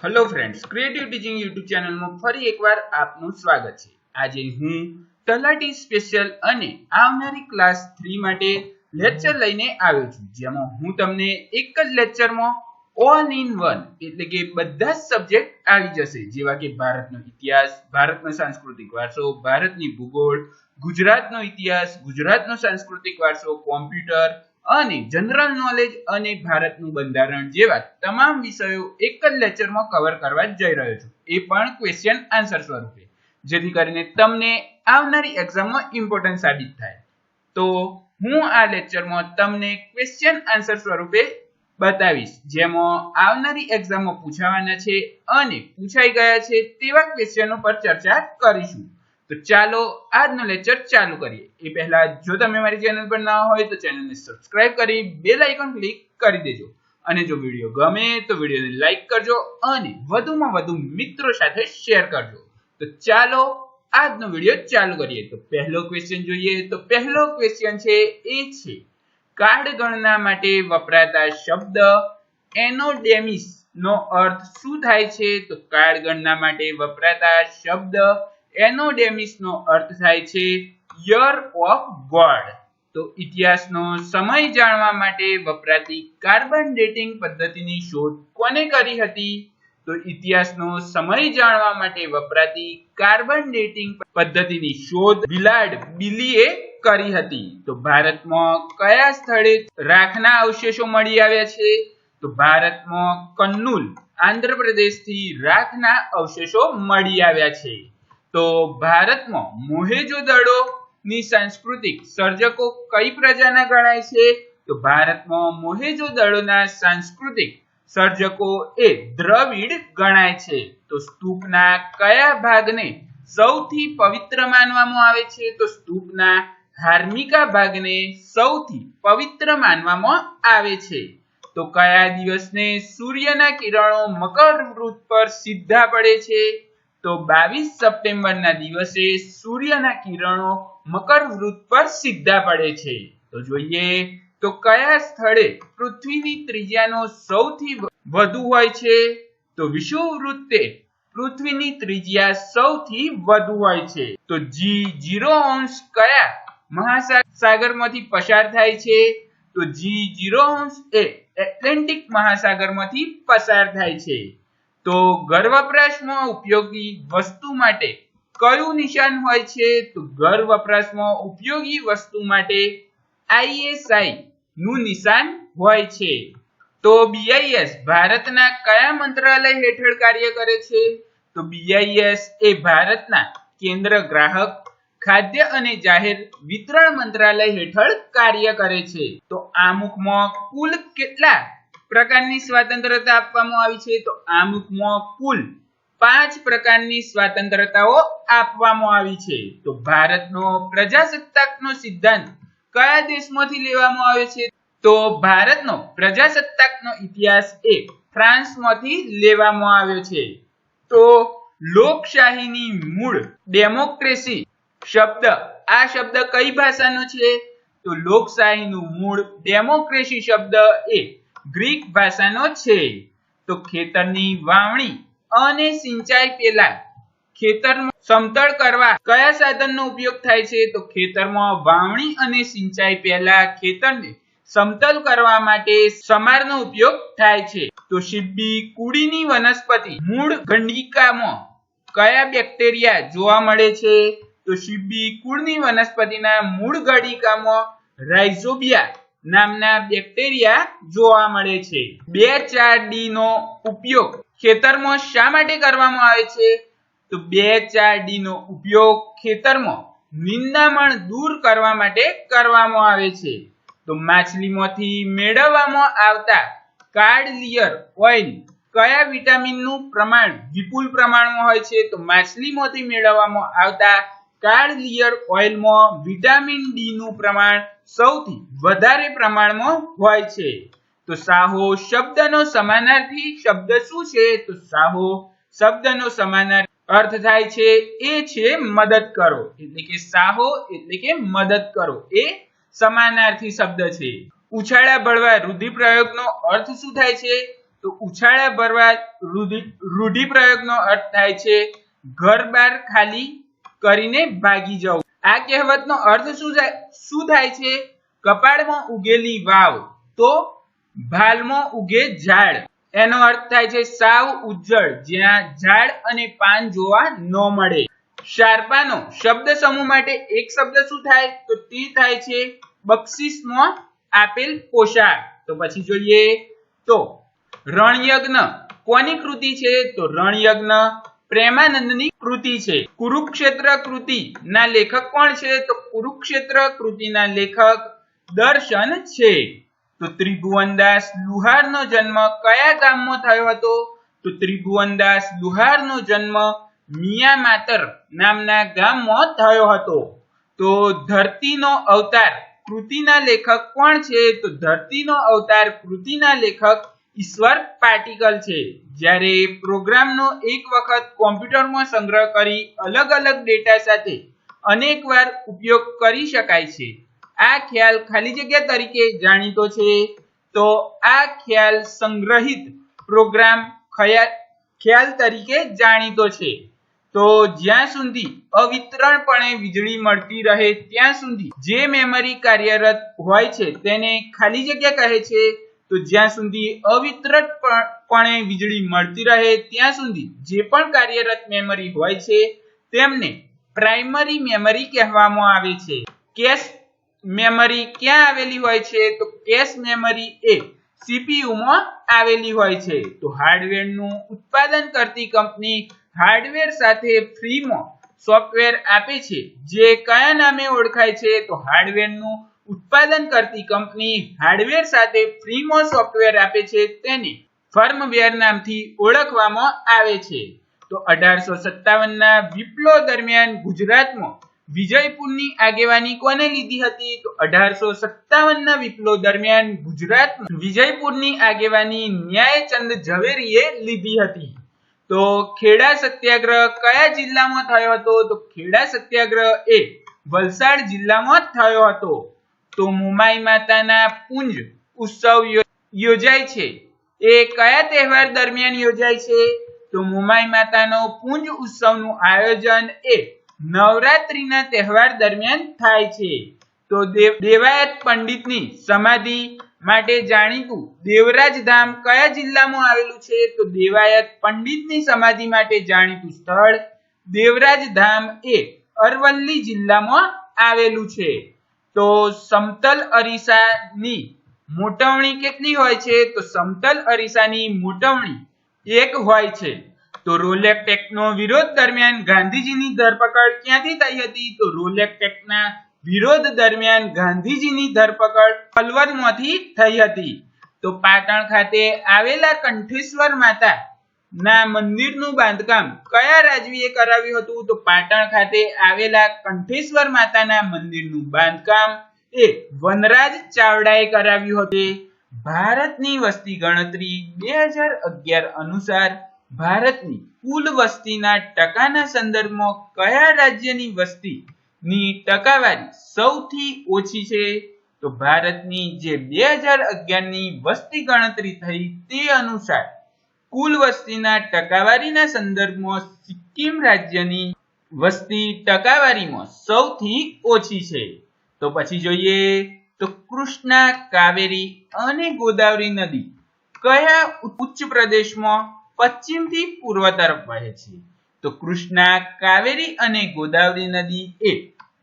Hello friends, creative teaching YouTube channel में फरी एकवार आपનું સ્વાગત છે। આજે હું તલાટી સ્પેશિયલ અને આવનારી ક્લાસ 3 માટે લેક્ચર લઈને આવ્યો છું, જેમાં હું તમને એક જ લેક્ચરમાં ઓલ ઇન વન એટલે કે બધા સબ્જેક્ટ આવી જશે, જેવા કે ભારતનો ઇતિહાસ, ભારતનો સાંસ્કૃતિક વારસો, ભારતની ભૂગોળ, ગુજરાતનો ઇતિહાસ, ગુજરાતનો સાંસ્કૃતિક વારસો, કોમ્પ્યુટર અને જનરલ નોલેજ અને ભારતનું બંધારણ જેવા તમામ વિષયો એક જ લેક્ચરમાં કવર કરવા જઈ રહ્યો છું, એ પણ ક્વેશ્ચન આન્સર સ્વરૂપે, જેથી કરીને તમને આવનારી એક્ઝામમાં ઇમ્પોર્ટન્ટ સાબિત થાય। તો હું આ લેક્ચરમાં તમને ક્વેશ્ચન આન્સર સ્વરૂપે બતાવીશ, જેમાં આવનારી એક્ઝામમાં પૂછાવાના છે અને પૂછાઈ ગયા છે તેવા ક્વેશ્ચનો પર ચર્ચા કરીશું। तो ચાલો આજનો લેક્ચર ચાલુ કરીએ। એ પહેલા જો તમે મારી ચેનલ પર ના હોય તો ચેનલને સબસ્ક્રાઇબ કરી બેલ આઇકન ક્લિક કરી દેજો, અને જો વિડિયો ગમે તો વિડિયોને લાઈક કરજો અને વધુમાં વધુ મિત્રો સાથે શેર કરજો। તો ચાલો આજનો વિડિયો ચાલુ કરીએ। તો પહેલો ક્વેશ્ચન જોઈએ। તો પહેલો ક્વેશ્ચન છે એ છે કાર્ડ ગણના માટે વપરાતા શબ્દ એનોડેમિસ નો અર્થ શું થાય છે? તો કાર્ડ ગણના માટે વપરાતા શબ્દ એનોડેમિસ નો अर्थ થાય છે યર ઓફ ગોડ। તો ઇતિહાસનો સમય જાણવા માટે વપરાતી કાર્બન ડેટિંગ પદ્ધતિની શોધ કોને કરી હતી? તો ઇતિહાસનો સમય જાણવા માટે વપરાતી કાર્બન ડેટિંગ પદ્ધતિની શોધ વિલાર્ડ બિલીએ કરી હતી। તો ભારતમાં કયા સ્થળે રાખના અવશેષો મળી આવ્યા છે? તો ભારતમાં કન્નુલ આંધ્રપ્રદેશથી રાખના અવશેષો મળી આવ્યા છે। तो भारत में मोहेंजोदड़ो ની सांस्कृतिक सर्जको कई प्रजाना गणाय छे? तो भारत में मोहेंजोदड़ोना सांस्कृतिक सर्जको ए द्रविड़ गणाय छे। तो स्तूपना कया भागने सौथी पवित्र मानवामां आवे छे? तो स्तूपना धार्मिका भागने सौथी पवित्र मानवामां आवे छे। तो कया दिवसने सूर्यना किरणो मकर वृत्त पर सीधा पड़े छे? तो 22 सप्टेम्बर ना दिवसे सूर्यना किरणो मकर वृत्त पर सीधा पड़े छे। तो जोईए तो कया स्थळे पृथ्वीनी त्रिज्यानो सौथी वधु होय छे? तो विषुववृत्ते पृथ्वीनी त्रिज्या सौथी वधु होय छे। तो G0 कया महासागरमांथी पसार थाय छे? तो G0 ए एटलांटिक महासागरमांथी पसार थाय छे। तो घर वपराशमां उपयोगी वस्तु माटे कयुं निशान होय छे? तो घर वपराशमां उपयोगी वस्तु माटे ISI નું નિશાન હોય છે। તો BIS ભારતના કયા મંત્રાલય હેઠળ કાર્ય કરે છે? તો BIS એ ભારતના કેન્દ્ર ગ્રાહક ખાદ્ય અને જાહેર વિતરણ મંત્રાલય હેઠળ કાર્ય કરે છે। તો આમુખમાં કુલ કેટલા પ્રકારની સ્વતંત્રતા આપવામાં આવી છે? તો આમુખમાં કુલ 5 પ્રકારની સ્વતંત્રતાઓ આપવામાં આવી છે। તો ભારતનો પ્રજાસત્તાકનો સિદ્ધાંત કયા દેશમાંથી લેવામાં આવ્યો છે? તો ભારતનો પ્રજાસત્તાકનો ઇતિહાસ એ ફ્રાન્સમાંથી લેવામાં આવ્યો છે। તો લોકશાહીની મૂળ ડેમોક્રેસી શબ્દ, આ શબ્દ કઈ ભાષાનો છે? તો લોકશાહીનું મૂળ ડેમોક્રેસી શબ્દ એ ગ્રીક ભાષાનો છે। તો ખેતરની વાવણી અને સિંચાઈ પહેલા ખેતર સમતળ કરવા કયા સાધનનો ઉપયોગ થાય છે? તો ખેતરમાં વાવણી અને સિંચાઈ પહેલા ખેતરને સમતલ કરવા માટે સમારનો ઉપયોગ થાય છે। તો શિબ્બી કુડીની વનસ્પતિ મૂળ ગંડિકામાં કયા બેક્ટેરિયા જોવા મળે છે? તો શિબ્બી કુળની વનસ્પતિના મૂળ ગંડિકામાં રાઇઝોબિયા નામના બેક્ટેરિયા જોવા મળે છે। 2,4-D નો ઉપયોગ ખેતરમાં શા માટે કરવામાં આવે છે? તો 2,4-D નો ઉપયોગ ખેતરમાં નિંદામણ દૂર કરવા માટે કરવામાં આવે છે। તો માછલીમાંથી મેળવવામાં આવતા કાર્ડલિયર ઓઇલ કયા વિટામિનનું પ્રમાણ વિપુલ પ્રમાણમાં હોય છે? તો માછલીમાંથી મેળવવામાં આવતા કાર્ડલિયર ઓઇલમાં વિટામિન ડી નું પ્રમાણ સૌથી વધારે પ્રમાણમાં હોય છે। તો સાહો શબ્દનો સમાનાર્થી શબ્દ શું છે? તો સાહો શબ્દનો સમાનાર્થી अर्थ थाय छे ए छे मदद करो, એટલે કે સાહો એટલે કે મદદ કરો એ સમાનાર્થી શબ્દ છે। ઉછાળા બળવા રૂઢિપ્રયોગનો અર્થ શું થાય છે? તો ઉછાળા ભરવા રૂઢિપ્રયોગનો અર્થ થાય છે ઘર બાર ખાલી કરીને ભાગી જવું. આ કહેવતનો અર્થ શું થાય છે? કપાળમાં ઉગેલી વાવ તો ભાલમાં ઉગે ઝાડ. એનો અર્થ થાય છે સાવ ઉજ્જળ, જ્યાં ઝાડ અને પાન જોવા ન મળે. શાર્પાનો શબ્દ સમૂહ માટે એક શબ્દ શું થાય? તો તે થાય છે બક્ષિસમાં આપેલ પોશાક. તો પછી જોઈએ તો રણયજ્ઞ કોની કૃતિ છે? તો રણયજ્ઞ પ્રેમાનંદની કૃતિ છે. કુરુક્ષેત્ર કૃતિ ના લેખક કોણ છે? તો કુરુક્ષેત્ર કૃતિના લેખક દર્શન છે. તો ત્રિભુવનદાસ લુહારનો જન્મ કયા ગામમાં થયો હતો? તો ત્રિભુવનદાસ લુહારનો જન્મ મિયામાતર નામના ગામમાં થયો હતો. તો ધરતીનો અવતાર કૃતિના લેખક કોણ છે? તો ધરતીનો અવતાર કૃતિના લેખક ઈશ્વર પાટીકલ છે. જ્યારે પ્રોગ્રામનો એક વખત કોમ્પ્યુટરમાં સંગ્રહ કરી અલગ અલગ ડેટા સાથે અનેકવાર ઉપયોગ કરી શકાય છે. આ ખ્યાલ ખાલી જગ્યા તરીકે જાણીતો છે. તો આ ખ્યાલ સંગ્રહિત પ્રોગ્રામ ખ્યાલ તરીકે જાણીતો છે. તો જ્યાં સુધી અવિતરણપણે વીજળી મળતી રહે ત્યાં સુધી જે મેમરી કાર્યરત હોય છે તેને ખાલી જગ્યા કહે છે. તો જ્યાં સુધી અવિતરણપણે વીજળી મળતી રહે ત્યાં સુધી જે પણ કાર્યરત મેમરી હોય છે તેમને પ્રાઇમરી મેમરી કહેવામાં આવે છે. કેશ મેમરી ક્યાં આવેલી હોય છે? તો કેશ મેમરી એ CPU માં આવેલી હોય છે. તો હાર્ડવેરનું ઉત્પાદન કરતી કંપની હાર્ડવેર સાથે ફ્રીમાં સોફ્ટવેર આપે છે જે કયા નામે ઓળખાય છે? તો હાર્ડવેરનું ઉત્પાદન કરતી કંપની હાર્ડવેર સાથે ફ્રીમાં સોફ્ટવેર આપે છે તેને ફર્મવેર નામથી ઓળખવામાં આવે છે. તો 1857ના વિપ્લવ દરમિયાન ગુજરાતમાં વિજયપુરની આગેવાની કોને લીધી હતી? તો 1857ના વિપ્લવ દરમિયાન ગુજરાતમાં વિજયપુરની આગેવાની ન્યાયચંદ ઝવેરીએ લીધી હતી. તો ખેડા સત્યાગ્રહ કયા જિલ્લામાં થયો હતો? તો ખેડા સત્યાગ્રહ એ વલસાડ જિલ્લામાં થયો હતો. તો મોમાઈ માતાના પુંજ ઉત્સવ યોજાય છે એ કયા તહેવાર દરમિયાન યોજાય છે? તો મોમાઈ માતાનો પુંજ ઉત્સવનું આયોજન એ નવરાત્રીના તહેવાર દરમિયાન થાય છે. તો દેવાયત પંડિતની સમાધિ માટે જાણીતું દેવરાજ ધામ કયા જિલ્લામાં આવેલું છે? તો દેવાયત પંડિતની સમાધિ માટે જાણીતું સ્થળ દેવરાજ ધામ એ અરવલ્લી જિલ્લામાં આવેલું છે. તો સમતલ અરીસાની મોટવણી કેટલી હોય છે? તો સમતલ અરીસાની મોટવણી 1 હોય છે. તો રોલેક્સ એક્ટનો વિરોધ દરમિયાન ગાંધીજીની ધરપકડ ક્યાંથી થઈ હતી? તો રોલેક્સ એક્ટના વિરોધ દરમિયાન ગાંધીજીની ધરપકડ અલવરમાંથી થઈ હતી. તો પાટણ ખાતે આવેલા કંઠેશ્વર માતા ના મંદિરનું બાંધકામ કયા રાજવીએ કરાવ્યું હતું? તો પાટણ ખાતે આવેલા કંઠેશ્વર માતાના મંદિરનું બાંધકામ એ વનરાજ ચાવડાએ કરાવ્યું હતું. ભારતની વસ્તી ગણતરી 2011 અનુસાર ભારતની કુલ વસ્તીના ટકાના સંદર્ભમાં કયા રાજ્યની વસ્તીની ટકાવારી સૌથી ઓછી છે? તો ભારતની જે 2011ની વસ્તી ગણતરી થઈ તે અનુસાર કુલ વસ્તીના ટકાવારીના સંદર્ભમાં સિક્કિમ રાજ્યની વસ્તી ટકાવારીમાં સૌથી ઓછી છે. તો પછી જોઈએ તો કૃષ્ણા, કાવેરી અને ગોદાવરી નદી કયા ઉચ્ચ પ્રદેશમાં પશ્ચિમથી પૂર્વ તરફ વહે છે? તો કૃષ્ણા, કાવેરી અને ગોદાવરી નદી એ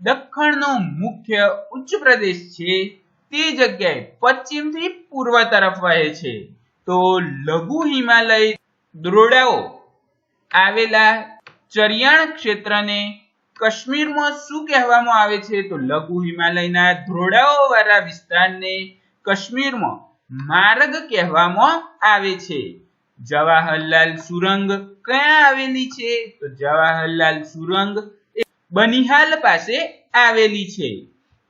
દક્ષિણનો મુખ્ય ઉચ્ચ પ્રદેશ છે તે જગ્યાએ પશ્ચિમથી પૂર્વ તરફ વહે છે. તો લઘુ હિમાલય દ્રોડાઓ આવેલા ચરિયાણ ક્ષેત્રને કાશ્મીરમાં શું કહેવામાં આવે છે? તો લઘુ હિમાલયના દ્રોડાઓ વાળા વિસ્તારને કાશ્મીરમાં માર્ગ કહેવામાં આવે છે. જવાહરલાલ સુરંગ ક્યાં આવેલી છે? તો જવાહરલાલ સુરંગ બનિહાલ પાસે આવેલી છે.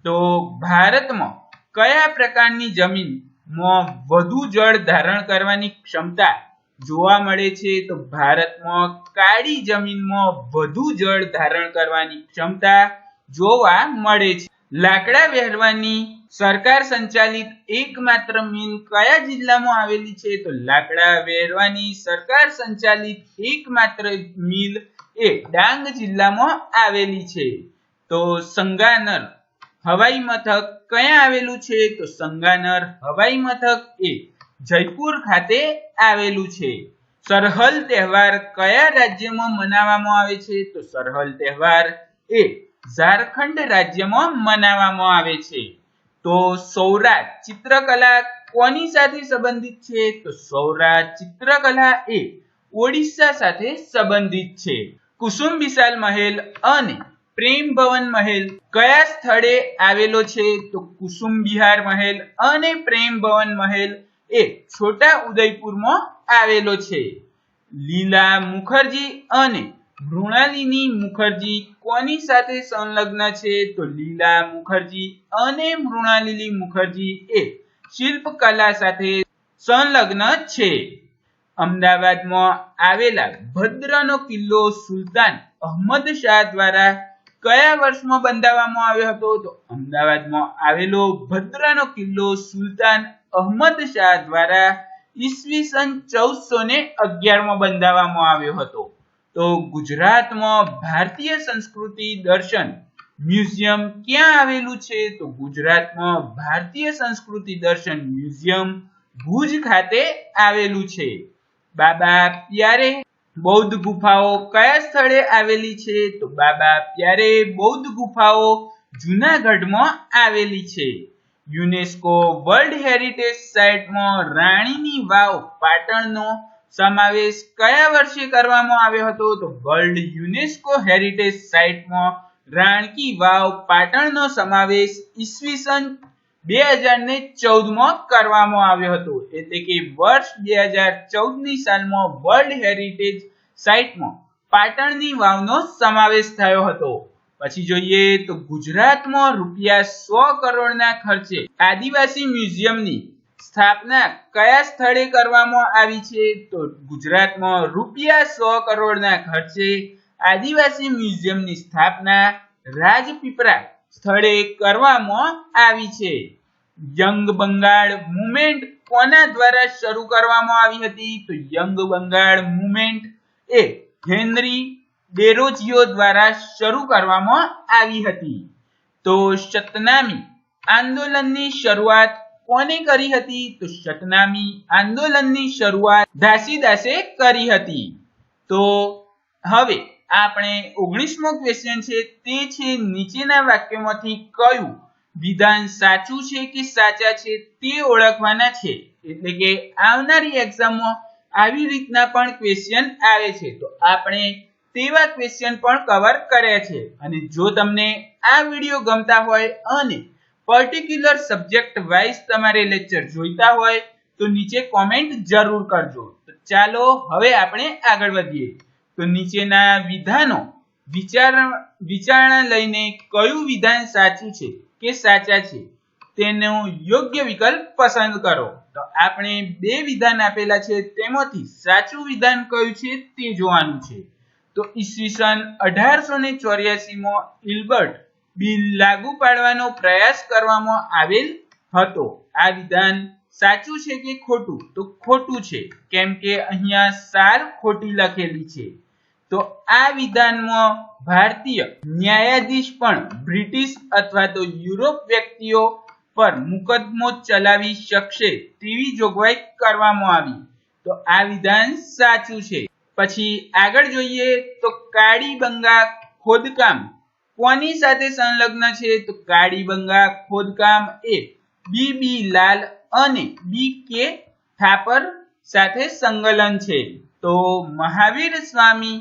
તો ભારતમાં કયા પ્રકારની જમીનમાં વધુ જળ ધારણ કરવાની ક્ષમતા જોવા મળે છે? તો ભારતમાં કાળી જમીનમાં વધુ જળ ધારણ કરવાની ક્ષમતા જોવા મળે છે. લાકડા વહેરવાની સરકાર સંચાલિત એકમાત્ર મિલ કયા જિલ્લામાં આવેલી છે? તો લાકડા વહેરવાની સરકાર સંચાલિત એકમાત્ર મિલ એ ડાંગ જિલ્લામાં આવેલી છે. તો સંગાનર હવાઈ મથક ક્યાં આવેલું છે? તો સંગાનર હવાઈ મથક એ જયપુર ખાતે આવેલું છે. સરહલ તહેવાર કયા રાજ્યમાં મનાવવામાં આવે છે? તો સરહલ તહેવાર એ ઝારખંડ રાજ્યમાં મનાવવામાં આવે છે. તો સૌરાષ્ટ્ર ચિત્રકલા કોની સાથે સંબંધિત છે? તો સૌરાષ્ટ્ર ચિત્રકલા એ ઓડિશા સાથે સંબંધિત છે. કુસુમ વિશાલ મહેલ અને પ્રેમ ભવન મહેલ કયા સ્થળે આવેલો છે? તો કુસુમ વિહાર મહેલ અને પ્રેમ ભવન મહેલ એ છોટા ઉદયપુરમાં આવેલો છે. લીલા મુખર્જી અને મૃણાલિની મુખર્જી કોની સાથે સંલગ્ન છે? તો લીલા મુખર્જી અને મૃણાલિની મુખર્જી એ શિલ્પકલા સાથે સંલગ્ન છે. અમદાવાદમાં આવેલા ભદ્રનો કિલ્લો સુલતાન અહમદ શાહ દ્વારા કયા વર્ષમાં બંધાવવામાં આવ્યો હતો? તો અમદાવાદમાં આવેલો ભદ્રનો કિલ્લો સુલતાન અહમદ શાહ દ્વારા ઈસવીસન 1411માં બંધાવવામાં આવ્યો હતો. તો ગુજરાતમાં ભારતીય સંસ્કૃતિ દર્શન મ્યુઝિયમ ક્યાં આવેલું છે? તો ગુજરાતમાં ભારતીય સંસ્કૃતિ દર્શન મ્યુઝિયમ ભુજ ખાતે આવેલું છે. બાબા પ્યારે બૌદ્ધ ગુફાઓ કયા સ્થળે આવેલી છે? તો બાબા પ્યારે બૌદ્ધ ગુફાઓ જૂનાગઢમાં આવેલી છે. યુનેસ્કો વર્લ્ડ હેરિટેજ સાઇટમાં રાણીની વાવ પાટણનો સમાવેશ કયા વર્ષે કરવામાં આવ્યો હતો? તો વર્લ્ડ યુનેસ્કો હેરિટેજ સાઇટમાં રાણકી વાવ પાટણનો સમાવેશ ઈસવીસન 2014માં કરવામાં આવ્યો હતો. એટલે કે વર્ષ 2014ની સાલમાં વર્લ્ડ હેરિટેજ સાઇટમાં પાટણની વાવનો સમાવેશ થયો હતો. પછી જોઈએ તો ગુજરાતમાં ₹100 કરોડના ખર્ચે આદિવાસી મ્યુઝિયમની સ્થાપના કયા સ્થળે કરવામાં આવી છે? તો ગુજરાતમાં ₹100 કરોડના ખર્ચે આદિવાસી મ્યુઝિયમની સ્થાપના રાજપીપળા સ્થળે કરવામાં આવી છે. યંગ બંગાળ મુવમેન્ટ કોના દ્વારા શરૂ કરવામાં આવી હતી? તો યંગ બંગાળ મુવમેન્ટ એ હેનરી ડેરોઝિયો દ્વારા શરૂ કરવામાં આવી હતી. તો સતનામી આંદોલનની શરૂઆત કોને કરી હતી? તો સતનામી આંદોલનની શરૂઆત ઘાસીદાસે કરી હતી. તો હવે આપણે 19મો ક્વેશ્ચન છે, તે છે નીચેના વાક્યમાંથી કયું વિધાન સાચું છે કે સાચા છે તે ઓળખવાના છે. એટલે કે આવનારી એક્ઝામમાં આવી રીતના પણ ક્વેશ્ચન આવે છે, તો આપણે તેવા ક્વેશ્ચન પણ કવર કર્યા છે. અને જો તમને આ વિડીયો ગમતા હોય અને પર્ટિક્યુલર સબ્જેક્ટ વાઇઝ તમારે લેક્ચર જોઈતા હોય તો નીચે કોમેન્ટ જરૂર કરજો. તો ચાલો હવે આપણે આગળ વધીએ. તો નીચેના વિધાનો વિચારણા લઈને કયું વિધાન સાચું છે કે સાચા છે તેનો યોગ્ય વિકલ્પ પસંદ કરો. તો આપણે બે વિધાન આપેલા છે, તેમાંથી સાચું વિધાન કયું છે તે જોવાનું છે. તો ઈસવીસન 1884માં ઇલ્બર્ટ બિલ લાગુ પાડવાનો પ્રયાસ કરવામાં આવેલ હતો. આ વિધાન સાચું છે કે ખોટું? તો ખોટું છે, કેમ કે અહીંયા સાલ ખોટી લખેલી છે. તો આ વિધાનમાં ભારતીય ન્યાયાધીશ પણ બ્રિટિશ અથવા તો યુરોપ વ્યક્તિઓ પર મુકદ્દમો ચલાવી શકશે તેવી જોગવાઈ કરવામાં આવી. તો આ વિધાન સાચું છે. પછી આગળ જોઈએ તો કાળીબંગા ખોદકામ કોની સાથે સંલગ્ન છે? તો કાળીબંગા ખોદકામ એ બી લાલ અને કે થાપર સાથે સંકલન છે. તો મહાવીર સ્વામી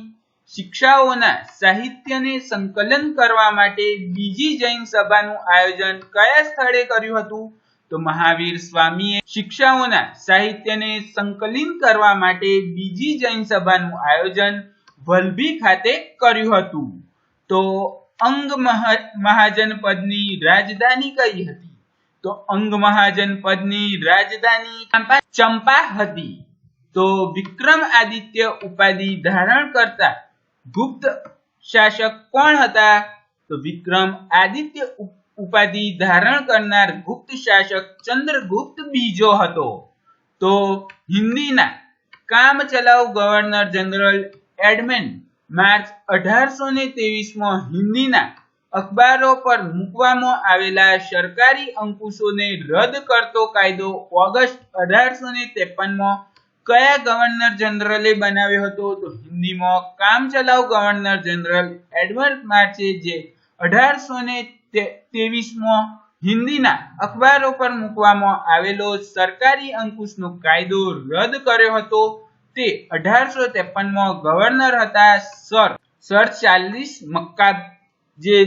શિક્ષાઓના સાહિત્યને સંકલન કરવા માટે બીજી જૈન સભાનું આયોજન કયા સ્થળે કર્યું હતું? તો મહાવીર સ્વામીએ શિક્ષાઓના સાહિત્યને સંકલિત કરવા માટે બીજી જૈન સભાનું આયોજન વલભી ખાતે કર્યું હતું. તો અંગ મહાજનપદની રાજધાની કઈ હતી? તો અંગ મહાજનપદની રાજધાની ચંપા હતી. તો વિક્રમાદિત્ય ઉપાધિ ધારણ કરતા ગુપ્ત શાસક કોણ હતા? તો વિક્રમાદિત્ય ઉપાધિ ધારણ કરનાર ગુપ્ત શાસક ચંદ્રગુપ્ત બીજો હતો. તો હિન્દીના કામચલાઉ ગવર્નર જનરલ એડમંડ માર્ચ 1823માં હિન્દીના અખબારો પર મૂકવામાં આવેલા સરકારી અંકુશોને રદ કરતો કાયદો ઓગસ્ટ 1853માં કયા ગવર્નર જનરલે બનાવ્યો હતો? તો હિન્દીમાં કામચલાઉ ગવર્નર જનરલ એડમંડ માર્ચે જે 1823માં હિન્દીના અખબારો પર મૂકવામાં આવેલો સરકારી અંકુશનો કાયદો રદ કર્યો હતો તે 1853માં ગવર્નર હતા સર ચાર્લ્સ મક્કાબ જે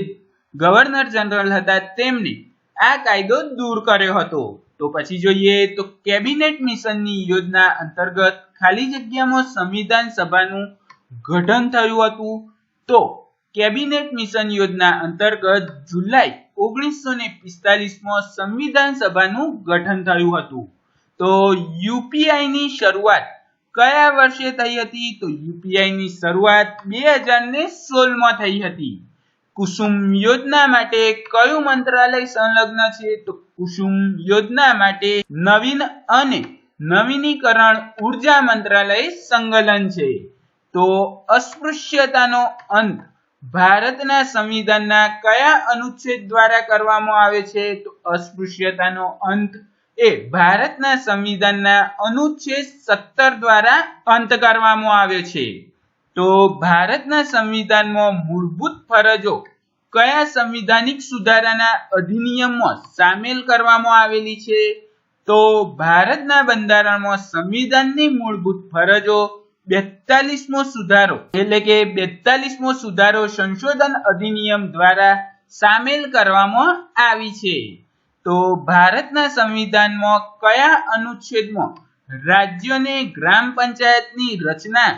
ગવર્નર જનરલ હતા તેમને આ કાયદો દૂર કર્યો હતો. તો પછી જોઈએ તો કેબિનેટ મિશનની યોજના અંતર્ગત ખાલી જગ્યામાં સંવિધાન સભાનું ગઠન થયું હતું. તો કેબિનેટ મિશન યોજના અંતર્ગત જુલાઈ 1945માં સંવિધાન સભાનું ગઠન થયું હતું. તો યુપીઆઈની શરૂઆત કયા વર્ષે થઈ હતી? તો યુપીઆઈની શરૂઆત 2016માં થઈ હતી. કુસુમ યોજના માટે કયું મંત્રાલય સંલગ્ન છે? તો કુસુમ યોજના માટે નવીન અને નવીનીકરણ ઉર્જા મંત્રાલય સંકલન છે. તો અસ્પૃશ્યતાનો અંત ભારતના સંવિધાનના કયા અનુચ્છેદ દ્વારા કરવામાં આવે છે? તો અસ્પૃશ્યતાનો અંત એ ભારતના સંવિધાનના અનુચ્છેદ 17 દ્વારા અંત કરવામાં આવે છે. તો ભારતના સંવિધાનમાં મૂળભૂત ફરજો કયા સંવિધાનિક સુધારાના અધિનિયમમાં સામેલ કરવામાં આવેલી છે? તો ભારતના બંધારણમાં સંવિધાનની મૂળભૂત ફરજો 42મો સુધારો એટલે કે 42મો સુધારો સંશોધન અધિનિયમ દ્વારા સામેલ કરવામાં આવી છે. તો ભારતના સંવિધાનમાં કયા અનુચ્છેદમાં રાજ્યોને ગ્રામ પંચાયતની રચના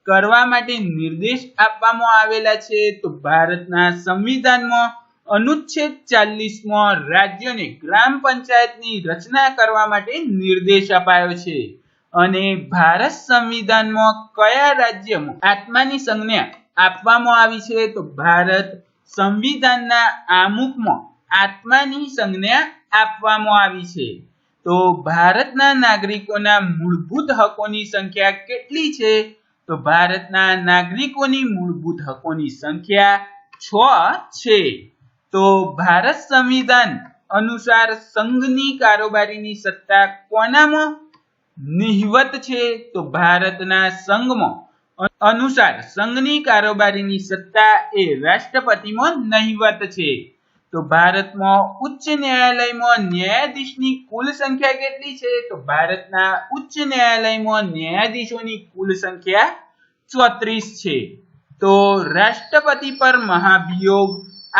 કરવા માટે નિર્દેશ આપવામાં આવેલા છે? તો ભારતના સંવિધાનમાં અનુચ્છેદ 40માં રાજ્યોને ગ્રામ પંચાયતની રચના કરવા માટે નિર્દેશ અપાયો છે. અને ભારત સંવિધાનમાં કયા રાજ્યમાં આત્માની સંજ્ઞા આપવામાં આવી છે? તો ભારત સંવિધાનના આમુખમાં આત્માની સંજ્ઞા આપવામાં આવી છે. તો ભારતના નાગરિકોના મૂળભૂત હકોની સંખ્યા કેટલી છે? તો ભારતના નાગરિકોની મૂળભૂત હકોની સંખ્યા 6 છે. તો ભારત સંવિધાન અનુસાર સંઘની કારોબારીની સત્તા કોનામાં નિહિવત છે? તો ભારતના સંઘમાં અનુસાર સંઘની કારોબારીની સત્તા એ રાષ્ટ્રપતિમાં નહિવત છે. તો ભારતમાં ઉચ્ચ ન્યાયાલયમાં ન્યાયાધીશની કુલ સંખ્યા કેટલી છે? તો ભારતના ઉચ્ચ ન્યાયાલયમાં ન્યાયાધીશોની કુલ સંખ્યા 34 છે. તો રાષ્ટ્રપતિ પર મહાભિયોગ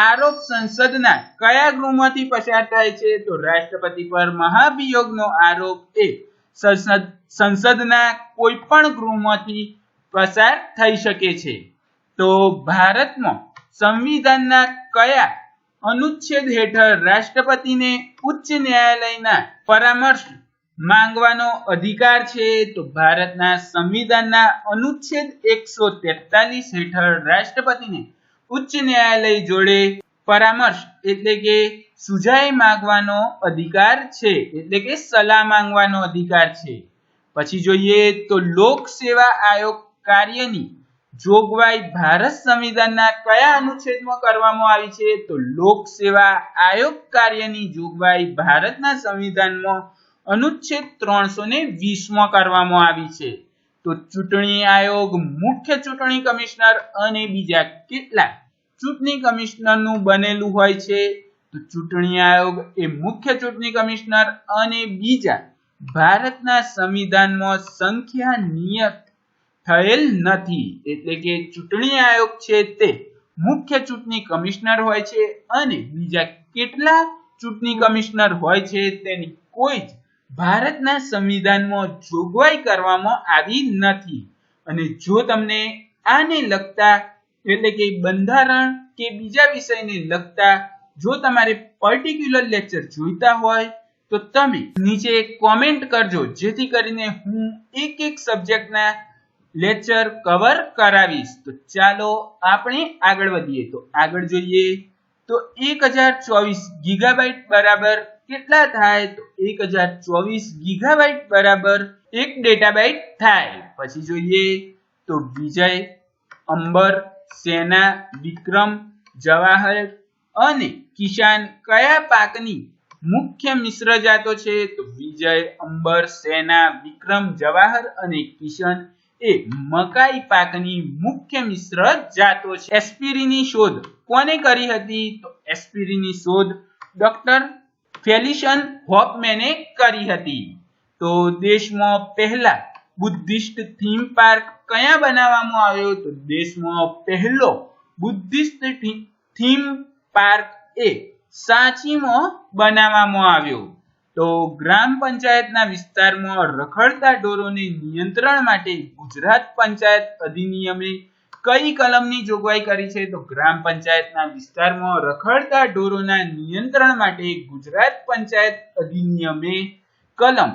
આરોપ સંસદના કયા ગૃહમાંથી પસાર થાય છે? તો રાષ્ટ્રપતિ પર મહાભિયોગનો આરોપ એ સંસદના કોઈ પણ ગૃહમાંથી પસાર થઈ શકે છે. તો ભારતમાં સંવિધાનના કયા અનુચ્છેદ હેઠળ રાષ્ટ્રપતિને ઉચ્ચ ન્યાયાલયના પરામર્શ માંગવાનો અધિકાર છે? તો ભારતના સંવિધાનના અનુચ્છેદ 143 હેઠળ રાષ્ટ્રપતિને ઉચ્ચ ન્યાયાલય જોડે પરામર્શ એટલે કે સુજાઈ માંગવાનો અધિકાર છે, એટલે કે સલાહ માંગવાનો અધિકાર છે. પછી જોઈએ તો લોક સેવા આયોગ કાર્યની જોગવાઈ ભારત સંવિધાનના કયા અનુચ્છેદમાં કરવામાં આવી છે? તો લોક સેવા આયોગ કાર્યની જોગવાઈ ભારતના સંવિધાનમાં અનુચ્છેદ 320માં કરવામાં આવી છે. તો ચૂંટણી આયોગ મુખ્ય ચૂંટણી કમિશનર અને બીજા કેટલાક ચૂંટણી કમિશનરનું બનેલું હોય છે? તો ચૂંટણી આયોગ એ મુખ્ય ચૂંટણી કમિશનર અને બીજા ભારતના સંવિધાનમાં સંખ્યા નિયત થયેલ નથી, એટલે કે ચૂંટણી આયોગ છે તે મુખ્ય ચૂંટણી કમિશનર હોય છે અને બીજા કેટલા ચૂંટણી કમિશનર હોય છે તેની કોઈ જ ભારતના સંવિધાનમાં જોગવાઈ કરવામાં આવી નથી. અને જો તમને આને લગતા એટલે કે બંધારણ કે બીજા વિષયને લગતા જો તમારે પર્ટિક્યુલર લેક્ચર જોઈતા હોય તો તમે નીચે કોમેન્ટ કરજો, જેથી કરીને હું એક એક સબ્જેક્ટના લેક્ચર કવર કરાવીશ. તો ચાલો આપણે આગળ વધીએ. તો આગળ જોઈએ तो 1024 ગીગાબાઈટ બરાબર કેટલા થાય? તો 1024 ગીગાબાઈટ બરાબર 1 ડેટાબાઈટ થાય. પછી જોઈએ તો વિજય, અંબર, સેના, વિક્રમ, જવાહર અને કિસાન કયા પાકની મુખ્ય મિશ્ર જાતો છે? તો વિજય, અંબર, સેના, વિક્રમ, જવાહર અને કિશન એ મકાઈ પાકની મુખ્ય મિશ્ર જાતો છે. એસ્પિરિનની શોધ કોને કરી હતી? તો એસ્પિરિનની શોધ ડોક્ટર ફેલિશન હોફમેને કરી હતી. તો દેશમાં પહેલા બુદ્ધિસ્ટ થીમ પાર્ક કયા બનાવવામાં આવ્યો? તો દેશમાં પહેલો બુદ્ધિસ્ટ થીમ પાર્ક એ સાંચીમાં બનાવવામાં આવ્યો. તો ગ્રામ પંચાયતના વિસ્તારમાં રખડતા ઢોરોને નિયંત્રણ માટે ગુજરાત પંચાયત અધિનિયમે કઈ કલમની જોગવાઈ કરી છે? તો ગ્રામ પંચાયતના વિસ્તારમાં રખડતા ઢોરોના નિયંત્રણ માટે ગુજરાત પંચાયત અધિનિયમે કલમ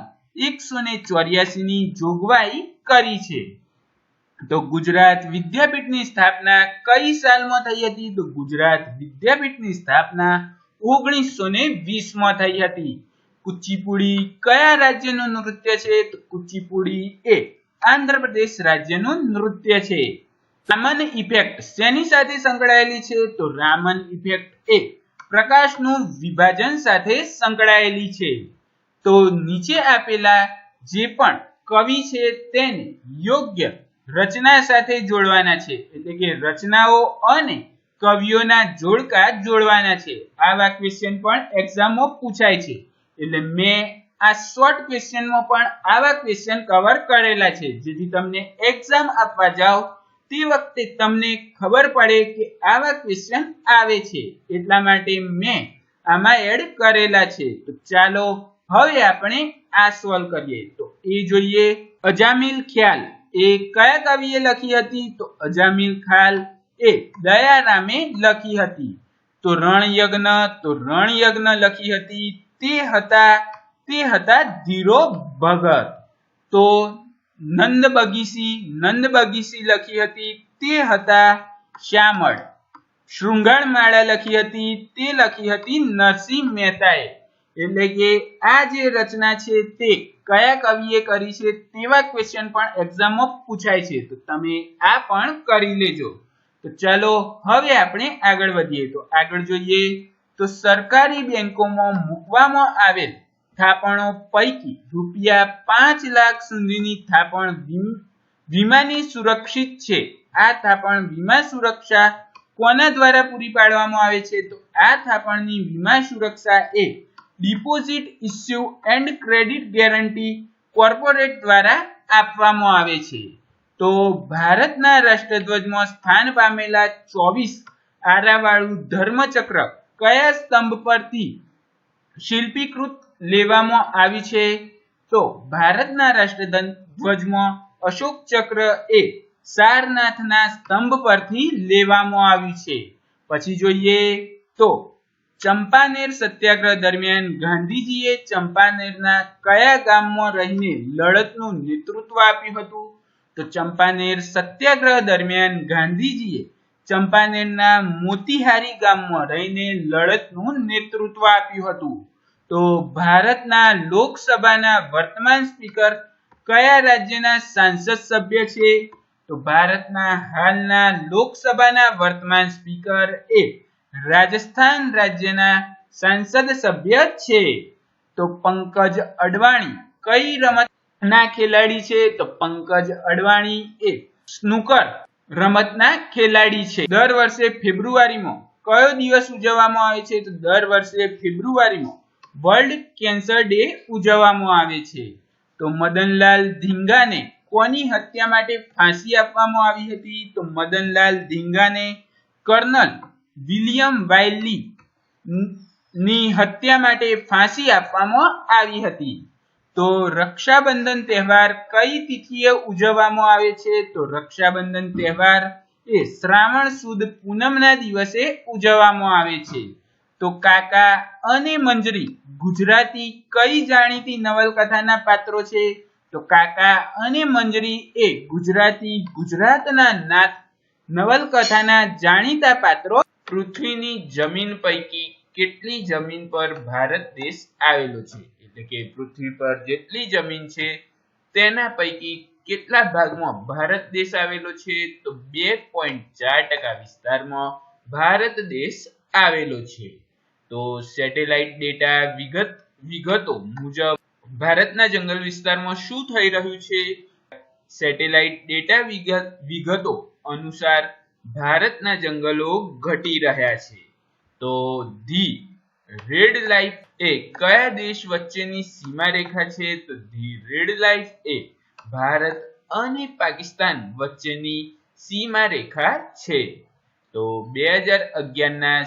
184 ની જોગવાઈ કરી છે. તો ગુજરાત વિદ્યાપીઠની સ્થાપના કઈ સાલમાં થઈ હતી? તો ગુજરાત વિદ્યાપીઠની સ્થાપના 1920 માં થઈ હતી. કુચીપુડી કયા રાજ્યનું નૃત્ય છે? તો કુચીપુડી એ આંધ્રપ્રદેશ રાજ્યનું નૃત્ય છે. રામન ઇફેક્ટ શેની સાથે સંકળાયેલી છે? તો રામન ઇફેક્ટ એ પ્રકાશનું વિભાજન સાથે સંકળાયેલી છે. તો નીચે આપેલા જે પણ કવિ છે તેને યોગ્ય રચના સાથે જોડવાના છે, એટલે કે રચનાઓ અને કવિઓના જોડકા જોડવાના છે. આવા ક્વેશ્ચન પણ એક્ઝામમાં પૂછાય છે, એટલે મેં આ શોર્ટ ક્વેશ્ચનમાં પણ આવા ક્વેશ્ચન કવર કરેલા છે, જેથી તમને એક્ઝામ આપવા જાઓ તે વખતે તમને ખબર પડે કે આવા ક્વેશ્ચન આવે છે, એટલા માટે મેં આમાં એડ કરેલા છે. તો ચાલો હવે આપણે આ સોલ્વ કરીએ. તો એ જોઈએ, અજામિલ ખ્યાલ એ કયા કવિએ લખી હતી? તો અજામિલ ખ્યાલ એ દયારામે લખી હતી. તો રણયજ્ઞ લખી હતી તે હતા ધીરો ભગત. તો નંદ બગીસી લખી હતી તે હતા શ્યામળ. શૃંગારમાળા લખી હતી તે લખી હતી નરસિંહ મહેતાએ. એટલે કે આ જે રચના છે તે કયા કવિએ કરી છે તેવા ક્વેશ્ચન પણ એક્ઝામમાં પૂછાય છે, તો તમે આ પણ કરી લેજો. તો ચાલો હવે આપણે આગળ વધીએ. તો આગળ જોઈએ તો સરકારી બેંકોમાં મૂકવામાં આવેલ થાપણો પૈકી ₹5 લાખ સુધીની થાપણ વીમાની સુરક્ષિત છે. આ થાપણ વીમા સુરક્ષા કોના દ્વારા પૂરી પાડવામાં આવે છે? તો આ થાપણની વીમા સુરક્ષા એ deposit issue and credit guarantee corporate દ્વારા આપવામાં આવે છે. તો ભારતના રાષ્ટ્રધ્વજમાં સ્થાન પામેલા 24 આરાવાળું ધર્મચક્ર કયા સ્તંભ પરથી શિલ્પીકૃત લેવામાં આવી છે? તો ભારતના રાષ્ટ્રધ્વજમાં અશોક ચક્ર એ સારનાથના સ્તંભ પરથી લેવામાં આવ્યું છે. પછી જોઈએ તો ચંપાનેર સત્યાગ્રહ દરમિયાન ગાંધીજીએ ચંપાનેરના કયા ગામમાં રહીને લડતનું નેતૃત્વ આપ્યું હતું? તો ચંપાનેર સત્યાગ્રહ દરમિયાન ગાંધીજીએ ચંપાનેરના મોતીહારી ગામમાં રહીને લડતનું નેતૃત્વ આપ્યું હતું. તો ભારતના લોકસભાના વર્તમાન સ્પીકર કયા રાજ્યના સાંસદ સભ્ય છે? તો ભારતના હાલના લોકસભાના વર્તમાન સ્પીકર એ રાજસ્થાન રાજ્યના સાંસદ સભ્ય છે. તો પંકજ અડવાણી કઈ રમતના ખેલાડી છે? તો પંકજ અડવાણી એ સ્નૂકર રમતના ખેલાડી છે. દર વર્ષે ફેબ્રુઆરીમાં કયો દિવસ ઉજવવામાં આવે છે? તો દર વર્ષે ફેબ્રુઆરીમાં વર્લ્ડ કેન્સર ડે ઉજવવામાં આવે છે. તો મદનલાલ ધીંગાને કોની હત્યા માટે ફાંસી આપવામાં આવી હતી? તો મદનલાલ ધીંગાને કર્નલ વિલિયમ વાયલી ની હત્યા માટે ફાંસી આપવામાં આવી હતી. તો રક્ષાબંધન તહેવાર કઈ તિથિએ ઉજવવામાં આવે છે? તો રક્ષાબંધન તહેવાર એ શ્રાવણ સુદ પૂનમના દિવસે ઉજવવામાં આવે છે. તો કાકા અને મંજરી ગુજરાતી કઈ જાણીતી નવલકથાના પાત્રો છે? તો કાકા અને મંજરી એ ગુજરાતના નાથ નવલકથાના જાણીતા પાત્રો પૃથ્વીની જમીન પૈકી કેટલી જમીન પર ભારત દેશ આવેલો છે? એટલે કે પૃથ્વી પર જેટલી જમીન છે તેના પૈકી કેટલા ભાગમાં ભારત દેશ આવેલો છે? તો 2.4% વિસ્તારમાં ભારત દેશ આવેલો છે. તો સેટેલાઇટ ડેટા વિગતો મુજબ ભારતના જંગલ વિસ્તારમાં શું થઈ રહ્યું છે? સેટેલાઇટ ડેટા વિગતો અનુસાર ભારતના જંગલો ઘટી રહ્યા છે. તો ધી રેડ લાઇન એ કયા દેશ વચ્ચેની સીમા રેખા છે? તો ધી રેડ લાઇન એ ભારત અને પાકિસ્તાન વચ્ચેની સીમા રેખા છે. તો 2011ના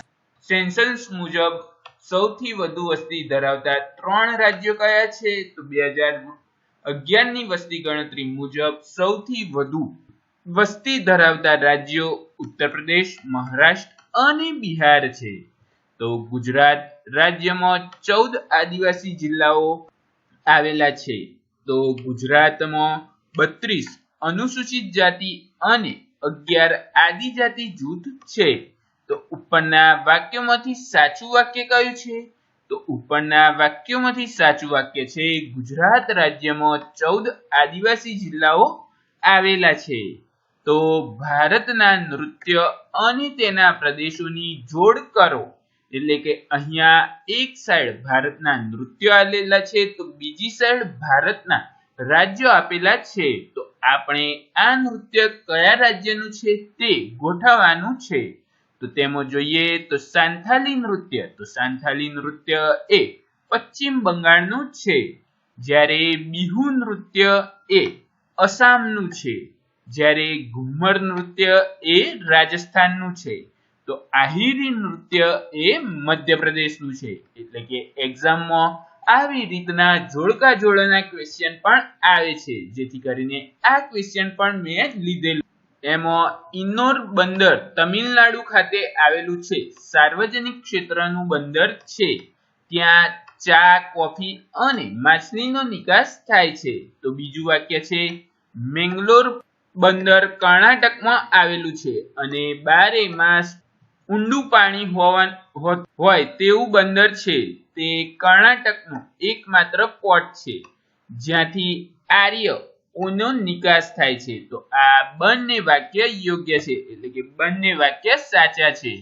સેન્સસ મુજબ સૌથી વધુ વસ્તી ધરાવતા 3 રાજ્યો કયા છે? તો 2011ની વસ્તી ગણતરી મુજબ સૌથી વધુ વસ્તી ધરાવતા રાજ્યો ઉત્તર પ્રદેશ, મહારાષ્ટ્ર અને બિહાર છે. તો ગુજરાત રાજ્યમાં 14 આદિવાસી જિલ્લાઓ આવેલા છે. તો ગુજરાતમાં 32 અનુસૂચિત જાતિ અને 11 આદિજાતિ જૂથ છે. તો ઉપરના વાક્યોમાંથી સાચું વાક્ય કયું છે? તો ઉપરના વાક્યોમાંથી સાચું વાક્ય છે ગુજરાત રાજ્યમાં 14 આદિવાસી જિલ્લાઓ આવેલા છે. તો ભારતના નૃત્ય અને તેના પ્રદેશોની જોડ કરો. એટલે કે અહીંયા એક સાઈડ ભારતના નૃત્યો આવેલા છે તો બીજી સાઈડ ભારતના રાજ્યો આપેલા છે. તો આપણે આ નૃત્ય કયા રાજ્યનું છે તે ગોઠવવાનું છે. તો તેમાં જોઈએ તો સાંથાલી નૃત્ય. તો સાંથાલી નૃત્ય એ પશ્ચિમ બંગાળનું છે, જ્યારે બિહુ નૃત્ય એ અસામનું છે, જ્યારે ઘુમર નૃત્ય એ રાજસ્થાનનું છે. તો આહિરી નૃત્ય એ મધ્યપ્રદેશનું છે. એટલે કે એક્ઝામમાં આવી રીતના જોડકા જોડના ક્વેશ્ચન પણ આવે છે, જેથી કરીને આ ક્વેશ્ચન પણ મેં લીધેલું. એમાં ઇન્નોર બંદર તમિલનાડુ ખાતે આવેલું છે, સાર્વજનિક ક્ષેત્રનું બંદર છે. ત્યાં ચા, કોફી અને માછલીનો નિકાસ થાય છે. તો બીજું વાક્ય છે મેંગલોર બંદર કર્ણાટકમાં આવેલું છે અને 12 માસ ઊંડું પાણી હોય તેવું બંદર છે. તે કર્ણાટકનું એકમાત્ર પોર્ટ છે જ્યાંથી આર્યનો નિકાસ થાય છે. તો આ બંને વાક્ય યોગ્ય છે, એટલે કે બંને વાક્ય સાચા છે.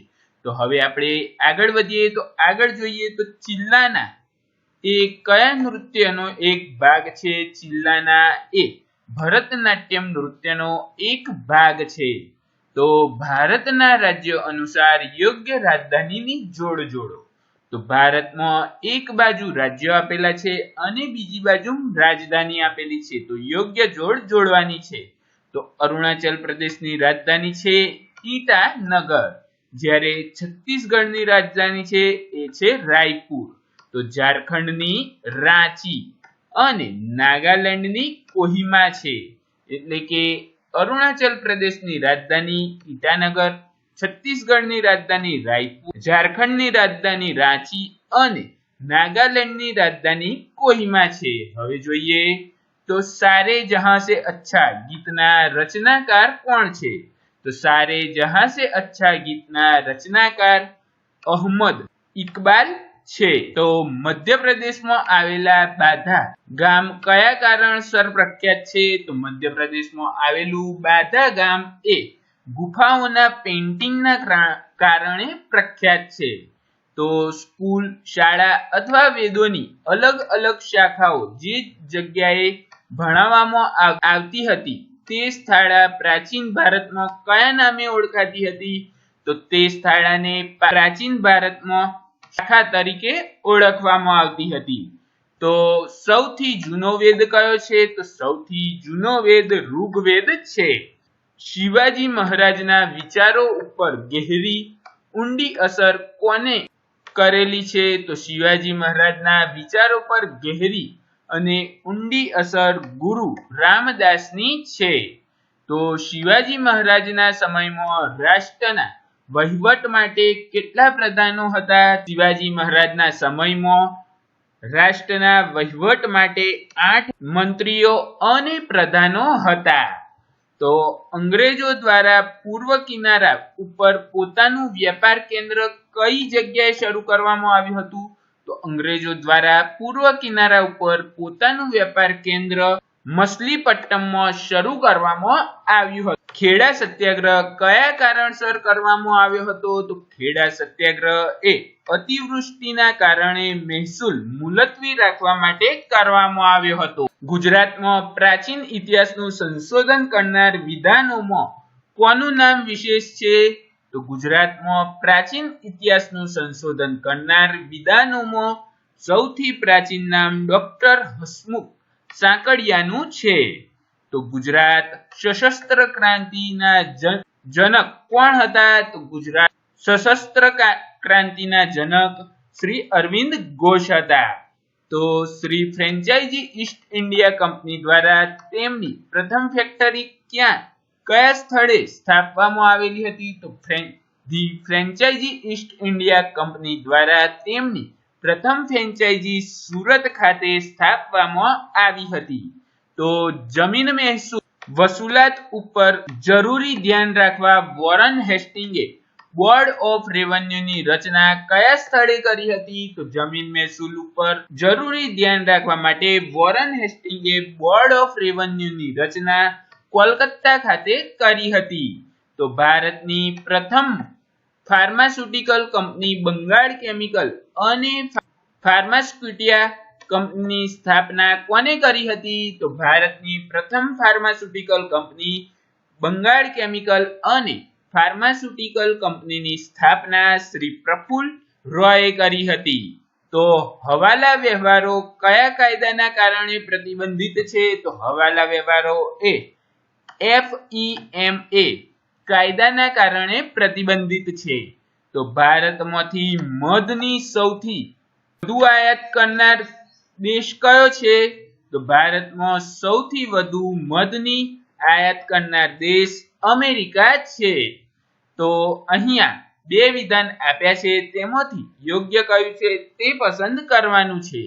તો હવે આપણે આગળ વધીએ. તો આગળ જોઈએ તો ચિલ્લાના એ કયા નૃત્યનો એક ભાગ છે? ચિલ્લાના એ ભરતનાટ્યમ નૃત્યનો એક ભાગ છે. તો ભારતના રાજ્યો અનુસાર યોગ્ય રાજધાનીની જોડ જોડો. તો ભારતમાં એક બાજુ રાજ્યો આપેલા છે અને બીજી બાજુ રાજધાની આપેલી છે. તો યોગ્ય જોડ જોડવાની છે. તો અરુણાચલ પ્રદેશની રાજધાની છે ઈટાનગર, જ્યારે છત્તીસગઢની રાજધાની છે એ છે રાયપુર. તો ઝારખંડની રાંચી અને નાગાલેન્ડની કોહિમા છે. એટલે કે અરુણાચલ પ્રદેશની રાજધાની ઈટાનગર, છત્તીસગઢની રાજધાની રાયપુર, ઝારખંડની રાજધાની રાંચી અને નાગાલેન્ડની રાજધાની કોહિમા છે. હવે જોઈએ તો સારે જહાં સે અચ્છા ગીતના રચનાકાર કોણ છે? તો સારે જહાં સે અચ્છા ગીતના રચનાકાર અહમદ ઇકબાલ છે. તો મધ્યપ્રદેશમાં આવેલા બાધા ગામ કયા કારણસર પ્રખ્યાત છે? તો મધ્યપ્રદેશમાં આવેલું બાધા ગામ એ ગુફાઓના પેઇન્ટિંગના કારણે પ્રખ્યાત છે. તો સ્કૂલ, શાળા અથવા વેદોની અલગ અલગ શાખાઓ જે જગ્યાએ ભણાવવામાં આવતી હતી તે શાળા પ્રાચીન ભારતમાં કયા નામે ઓળખાતી હતી? તો તે શાળાને પ્રાચીન ભારતમાં શાખા તરીકે ઓળખવામાં આવતી હતી. તો સૌથી જૂનો વેદ કયો છે? તો સૌથી જૂનો વેદ ઋગ્વેદ છે. શિવાજી મહારાજના વિચારો ઉપર ગહેરી ઊંડી અસર કોને કરેલી છે? તો શિવાજી મહારાજના વિચારો પર ગહેરી અને ઊંડી અસર ગુરુ રામદાસની છે. તો શિવાજી મહારાજના સમયમાં રાષ્ટ્રના વહીવટ માટે કેટલા પ્રધાનો હતા? શિવાજી મહારાજના સમયમાં રાષ્ટ્રના વહીવટ માટે 8 મંત્રીઓ અને પ્રધાનો હતા. તો અંગ્રેજો દ્વારા પૂર્વ કિનારા ઉપર પોતાનું વ્યાપાર કેન્દ્ર કઈ જગ્યાએ શરૂ કરવામાં આવ્યું હતું? તો અંગ્રેજો દ્વારા પૂર્વ કિનારા ઉપર પોતાનું વ્યાપાર કેન્દ્ર મછલીપટ્ટમમાં શરૂ કરવામાં આવ્યું હતું. ખેડા સત્યાગ્રહ કયા કારણસર કરવામાં આવ્યો હતો? તો ખેડા સત્યાગ્રહ એ અતિવૃષ્ટિના કારણે મહેસૂલ મુલતવી રાખવા માટે કરવામાં આવ્યો હતો. ગુજરાતમાં પ્રાચીન ઇતિહાસનું સંશોધન કરનાર વિદ્વાનોમાં કોનું નામ વિશેષ છે? તો ગુજરાતમાં પ્રાચીન ઇતિહાસનું સંશોધન કરનાર વિદ્વાનોમાં સૌથી પ્રાચીન નામ ડોક્ટર હસમુખ સાંકળિયાનું છે. તો ગુજરાત સશસ્ત્ર ક્રાંતિના જનક કોણ હતા? તો ગુજરાત સશસ્ત્ર ક્રાંતિના જનક શ્રી અરવિંદ ઘોષ હતા. તો Shri franchisee East India Company દ્વારા તેમની પ્રથમ ફેક્ટરી કયા સ્થળે સ્થાપવામાં આવેલી હતી? તો the franchisee East India Company દ્વારા તેમની પ્રથમ ફ્રેન્ચાઇઝી સુરત ખાતે સ્થાપવામાં આવી હતી. તો જમીન મહેસૂલ વસૂલાત ઉપર જરૂરી ધ્યાન રાખવા વોરન હેસ્ટિંગે બોર્ડ ઓફ રેવન્યુની રચના કયા સ્થળે કરી હતી? તો જમીન મહેસૂલ ઉપર જરૂરી ધ્યાન રાખવા માટે વોરન હેસ્ટિંગે બોર્ડ ઓફ રેવન્યુની રચના કોલકાતા ખાતે કરી હતી. તો ભારતની પ્રથમ ફાર્માસ્યુટિકલ કંપની બંગાળ કેમિકલ અને ફાર્માસ્યુટિયા કંપનીની સ્થાપના કોને કરી હતી? તો ભારતની પ્રથમ ફાર્માસ્યુટિકલ કંપની બંગાળ કેમિકલ અને ફાર્માસ્યુટિકલ કંપનીની સ્થાપના શ્રી પ્રફુલ્લ રોયે કરી હતી. તો હવાલા વ્યવહારો કયા કાયદાના કારણે પ્રતિબંધિત છે? તો હવાલા વ્યવહારો એ FEMA કાયદાના કારણે પ્રતિબંધિત છે. તો ભારતમાંથી મધની સૌથી વધુ આયાત કરનાર દેશ કયો છે? તો ભારતમાં સૌથી વધુ મધની આયાત કરનાર દેશ અમેરિકા છે. તો અહીંયા બે વિધાન આપ્યા છે, તેમાંથી યોગ્ય કયું છે તે પસંદ કરવાનું છે.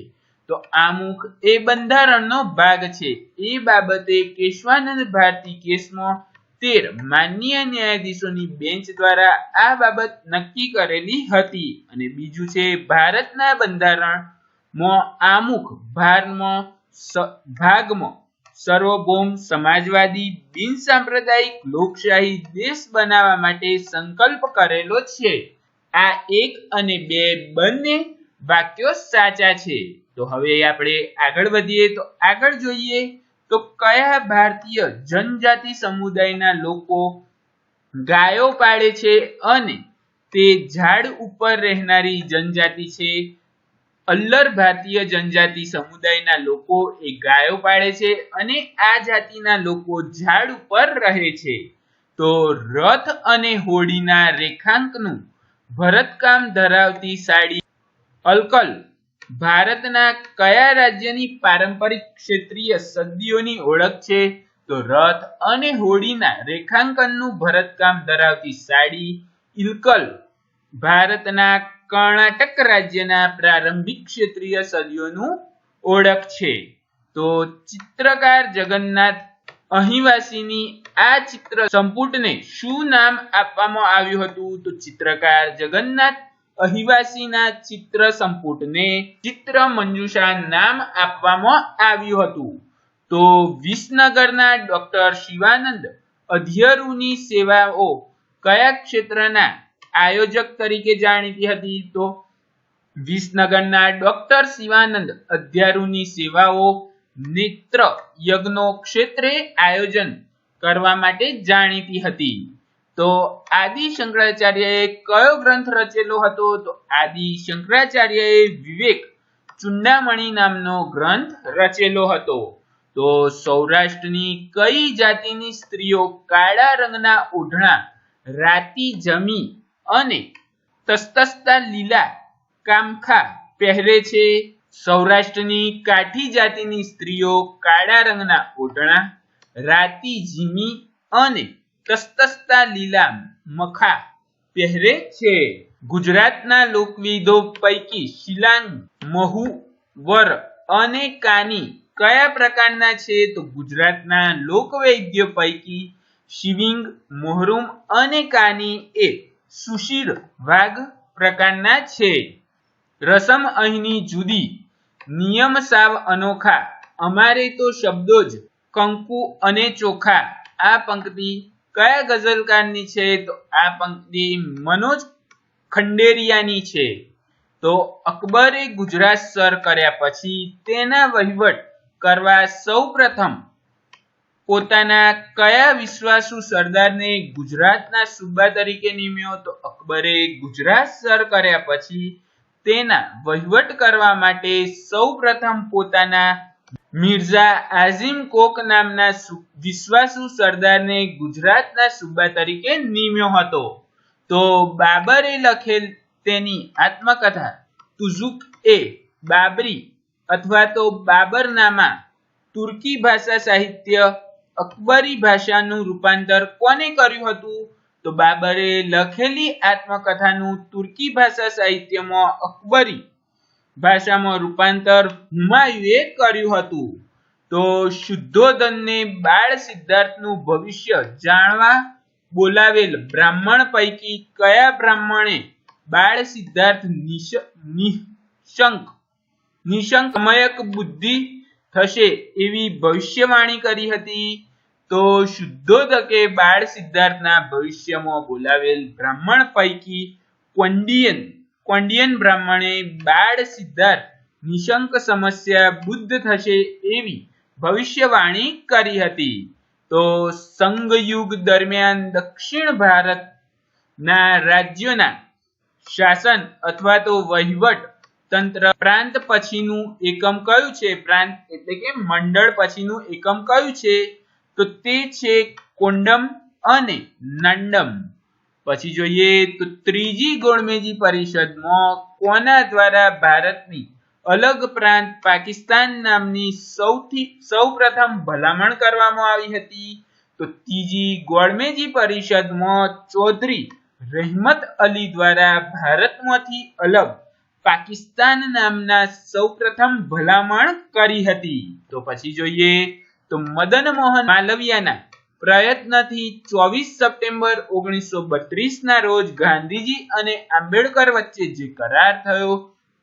તો આમુખ એ બંધારણનો ભાગ છે. એ બાબતે કેશવાનંદ ભારતી કેસમાં 13 માનનીય ન્યાયાધીશોની બેન્ચ દ્વારા આ બાબત નક્કી કરેલી હતી. અને બીજું છે ભારતના બંધારણમાં આમુખ ભાગમાં સર્વભૌમ સમાજવાદી બિનસાંપ્રદાયિક લોકશાહી દેશ બનાવવા માટે સંકલ્પ કરેલો છે. આ 1 અને 2 બંને વાક્યો સાચા છે. તો હવે આપણે આગળ વધીએ. તો આગળ જોઈએ તો કયા ભારતીય જનજાતિ સમુદાયના લોકો ગાયો પાળે છે અને તે ઝાડ ઉપર રહેનારી જનજાતિ છે? અલ્લર ભારતીય જનજાતિ સમુદાયના લોકો એ ગાયો પાળે છે અને આ જાતિના લોકો ઝાડ ઉપર રહે છે. તો રથ અને હોડીના રેખાંકનું ભરતકામ ધરાવતી સાડી અલકલ ભારતના કયા રાજ્યની પારંપરિક ક્ષેત્રીય સદીઓની ઓળખ છે? તો રથ અને હોડીના રેખાંકનનું ભરતકામ ધરાવતી સાડી ઇલકલ ભારતના કર્ણાટક રાજ્યના પ્રારંભિક ક્ષેત્રીય સદીઓનું ઓળખ છે. તો ચિત્રકાર જગન્નાથ અહિવાસીની આ ચિત્ર સંપુટને શું નામ આપવામાં આવ્યું હતું? તો ચિત્રકાર જગન્નાથ અહિવાસીના ચિત્ર સંપુટને ચિત્ર મંજુષા નામ આપવામાં આવ્યું હતું. તો વિસનગરના ડોક્ટર શિવાનંદ અધ્યરુની સેવાઓ કયા ક્ષેત્રના આયોજક તરીકે જાણીતી હતી? તો વિસનગરના ડોક્ટર શિવાનંદ અધ્યારુની સેવાઓ નેત્ર યજ્ઞો ક્ષેત્રે આયોજન કરવા માટે જાણીતી હતી. તો આદિ શંકરાચાર્યએ કયો ગ્રંથ રચેલો હતો? તો આદિ શંકરાચાર્યએ વિવેક ચૂડામણી નામનો ગ્રંથ રચેલો હતો. તો સૌરાષ્ટ્રની કઈ જાતિની સ્ત્રીઓ કાળા રંગના ઓઢણા રાતી જમી અને તસ્તસ્તા લીલા કામખા પહેરે છે? સૌરાષ્ટ્રની કાઠી જાતિની સ્ત્રીઓ કાળા રંગના ઓઢણા રાતી જીમી અને તસ્તસ્તા લીલા મખા પહેરે છે. ગુજરાતના લોકવિધો પૈકી શિલાંગ, મહુવર અને કાની કયા પ્રકારના છે? તો ગુજરાતના લોકવૈદ્યો પૈકી શિવિંગ, મોહરુમ અને કાની એ સુશીર વાઘ પ્રકારના છે. રસમ અહીંની જુદી, નિયમ સાવ અનોખા, અમારે તો શબ્દો જ કંકુ અને ચોખા. આ પંક્તિ કયા ગઝલકારની છે? તો આ પંક્તિ મનોજ ખંડેરિયાની છે. તો અકબરે ગુજરાત સર કર્યા પછી તેના વહીવટ કરવા સૌપ્રથમ પોતાના કયા વિશ્વાસુ સરદારને ગુજરાતના સૂબા તરીકે નિમ્યો? તો અકબરે ગુજરાત સર કર્યા પછી તેના વહીવટ કરવા માટે સૌપ્રથમ પોતાના મિર્ઝા આઝિમ કોક નામના વિશ્વાસુ સરદારને ગુજરાતના સૂબા તરીકે નિમ્યો હતો. તો બાબરે લખેલ તેની આત્મકથા તુઝુક-એ બાબરી અથવા તો બાબરનામા તુર્કી ભાષા સાહિત્ય અકબરી ભાષાનું રૂપાંતર કોને કર્યું હતું? તો બાબરે લખેલી આત્મકથાનું તુર્કી ભાષા સાહિત્યમાં અકબરી ભાષામાં રૂપાંતર હુમાયુએ કર્યું હતું. તો શુદ્ધોધનને બાળ સિદ્ધાર્થનું ભવિષ્ય જાણવા બોલાવેલ બ્રાહ્મણ પૈકી કયા બ્રાહ્મણે બાળ સિદ્ધાર્થ નિશંક અમયક બુદ્ધિ થશે એવી ભવિષ્યવાણી કરી હતી? તો શુદ્ધોધકે બાળ સિદ્ધાર્થના ભવિષ્યમાં બોલાવેલ બ્રાહ્મણ પૈકી કોંડિયન બ્રાહ્મણે બાળ સિદ્ધાર્થ નિશંક સમસ્યા બુદ્ધ થશે એવી ભવિષ્યવાણી કરી હતી. તો સંઘયુગ દરમિયાન દક્ષિણ ભારતના રાજ્યોના શાસન અથવા તો વહીવટ તંત્ર પ્રાંત પછીનું એકમ કયું છે? પ્રાંત એટલે કે મંડળ પછીનું એકમ કયું છે? તો તે છે કોંડમ અને નાંડમ. પછી જોઈએ તો ત્રીજી ગોળમેજી પરિષદમાં કોના દ્વારા ભારતની અલગ પ્રાંત પાકિસ્તાન નામની સૌપ્રથમ ભલામણ કરવામાં આવી હતી? તો ત્રીજી ગોળમેજી પરિષદમાં ચૌધરી રહેમત અલી દ્વારા ભારતમાંથી અલગ પાકિસ્તાન નામના સૌપ્રથમ ભલામણ કરી હતી. તો પછી જોઈએ તો મદન મોહન માલવિયાના પ્રયત્નથી 24 સપ્ટેમ્બર 1932 ના રોજ ગાંધીજી અને આંબેડકર વચ્ચે જે કરાર થયો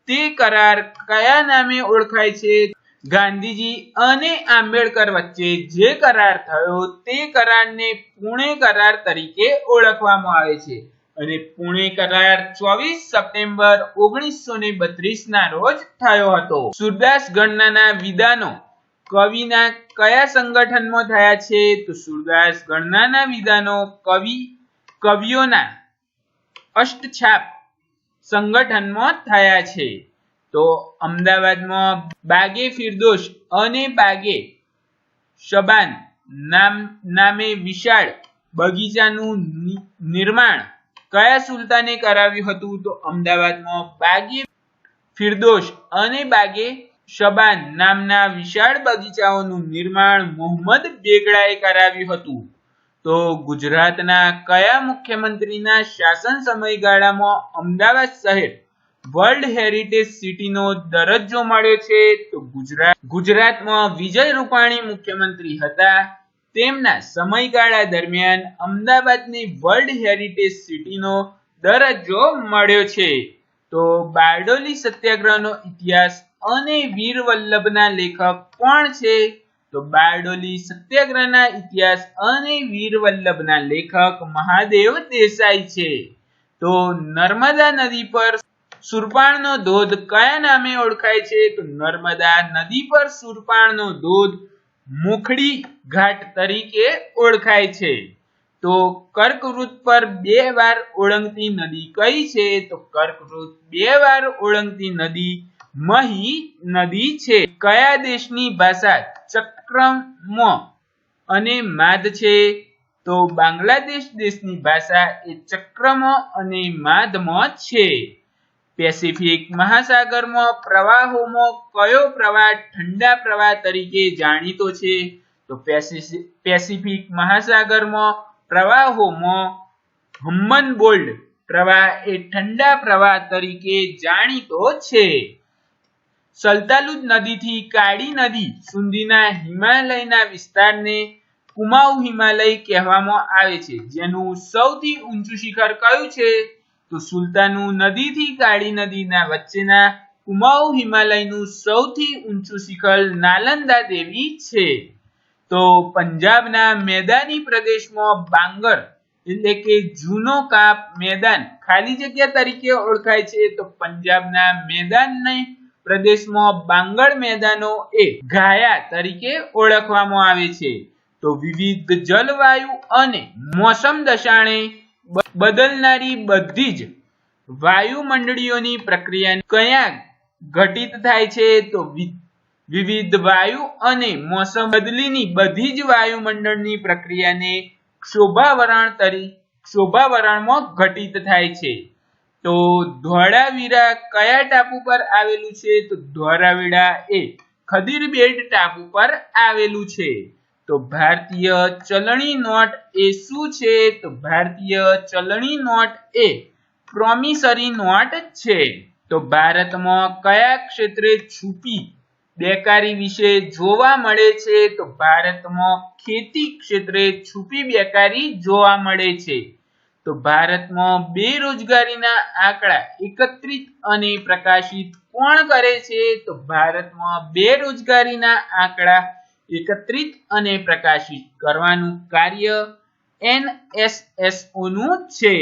તે કરાર કયા નામે ઓળખાય છે? ગાંધીજી અને આંબેડકર વચ્ચે જે કરાર થયો તે કરારને પુણે કરાર તરીકે ઓળખવામાં આવે છે અને પુણે કરાર 24 સપ્ટેમ્બર 1932 ના રોજ થયો હતો. સુરદાસ ગણનાના વિધાનો કવિના કયા સંગઠનમાં થયા છે? તો સુરદાસ ગણનાના વિધાનો કવિઓના અષ્ટછાપ સંગઠનમાં થયા છે. તો અમદાવાદમાં બાગે ફિરદોશ અને બાગે શબાન નામે વિશાળ બગીચાનું નિર્માણ કયા સુલતાને કરાવ્યું હતું? તો અમદાવાદમાં બાગે ફિરદોશ અને બાગે શબાન નામના વિશાળ બગીચાઓનું નિર્માણ મોહમ્મદ બેગડાએ કરાવ્યું હતું. તો ગુજરાતના કયા મુખ્યમંત્રીના શાસન સમયગાળામાં અમદાવાદ શહેર વર્લ્ડ હેરિટેજ સિટીનો દરજ્જો મળ્યો છે? તો ગુજરાતમાં વિજય રૂપાણી મુખ્યમંત્રી હતા. તેમના સમયગાળા દરમિયાન અમદાવાદને વર્લ્ડ હેરિટેજ સિટીનો દરજ્જો મળ્યો છે. તો બારડોલી સત્યાગ્રહનો ઇતિહાસ અને વીર વલ્લભના લેખક કોણ છે? તો બારડોલી સત્યાગ્રહના ઇતિહાસ અને વીર વલ્લભના લેખક મહાદેવ દેસાઈ છે. તો નર્મદા નદી પર સુરપાણનો ધોધ કયા નામે ઓળખાય છે? તો નર્મદા નદી પર સુરપાણનો ધોધ મોખડી ઘાટ તરીકે ઓળખાય છે. તો કર્કવૃત પર 2 વાર ઓળંગતી નદી કઈ છે? તો કર્કવૃત 2 વાર ઓળંગતી નદી મહી નદી છે. કયા દેશની ભાષા ચક્રમ અને માદ છે? તો બાંગ્લાદેશ દેશની ભાષા એ ચક્રમ અને માદમાં છે. પેસિફિક મહાસાગરમાં પ્રવાહોમાં કયો પ્રવાહ ઠંડા પ્રવાહ તરીકે જાણીતો છે? તો પેસિફિક મહાસાગરમાં પ્રવાહોમાં હમ્મનબોલ્ડ પ્રવાહ એ ઠંડા પ્રવાહ તરીકે જાણીતો છે. સલ્તાલુજ નદીથી કાળી નદી સુધીના હિમાલયના વિસ્તારને કુમાઉ હિમાલય કહેવામાં આવે છે, જેનું સૌથી ઊંચું શિખર કયું છે? તો સુલતાનુ નદીથી કાળી નદીના વચ્ચેના કુમાઉ હિમાલયનું સૌથી ઊંચું શિખર નાલંદા દેવી છે. તો પંજાબના મેદાની પ્રદેશમાં બાંગર એટલે કે જૂનો કાપ મેદાન ખાલી જગ્યા તરીકે ઓળખાય છે. તો પંજાબના મેદાનની પ્રદેશમાં બાંગર મેદાનો એ ગાયા તરીકે ઓળખવામાં આવે છે. તો વિવિધ જલવાયુ અને મોસમ દશાને બદલનારી બધી જ વાયુમંડળીઓની પ્રક્રિયા ક્યાં ઘટિત થાય છે? તો વિવિધ વાયુ અને મોસમ બદલીની બધી જ વાયુમંડળની પ્રક્રિયાને ક્ષોભાવરણમાં ઘટિત થાય છે. તો ધોળાવીરા કયા ટાપુ પર આવેલું છે? તો ધોળાવીરા એ ખદીર બેટ ટાપુ પર આવેલું છે. તો ભારતીય ચલણી નોટ એ શું છે? તો ભારતીય ચલણી નોટ એ પ્રોમિસરી નોટ છે. તો ભારતમાં કયા ક્ષેત્રે છુપી બેકારી વિશે જોવા મળે છે? તો ભારતમાં ખેતી ક્ષેત્રે છુપી બેકારી જોવા મળે છે. તો ભારતમાં બેરોજગારીના આંકડા એકત્રિત અને પ્રકાશિત કોણ કરે છે? તો ભારતમાં બેરોજગારીના આંકડા એકત્રિત અને પ્રકાશિત કરવાનું કાર્ય NSSO નું છે.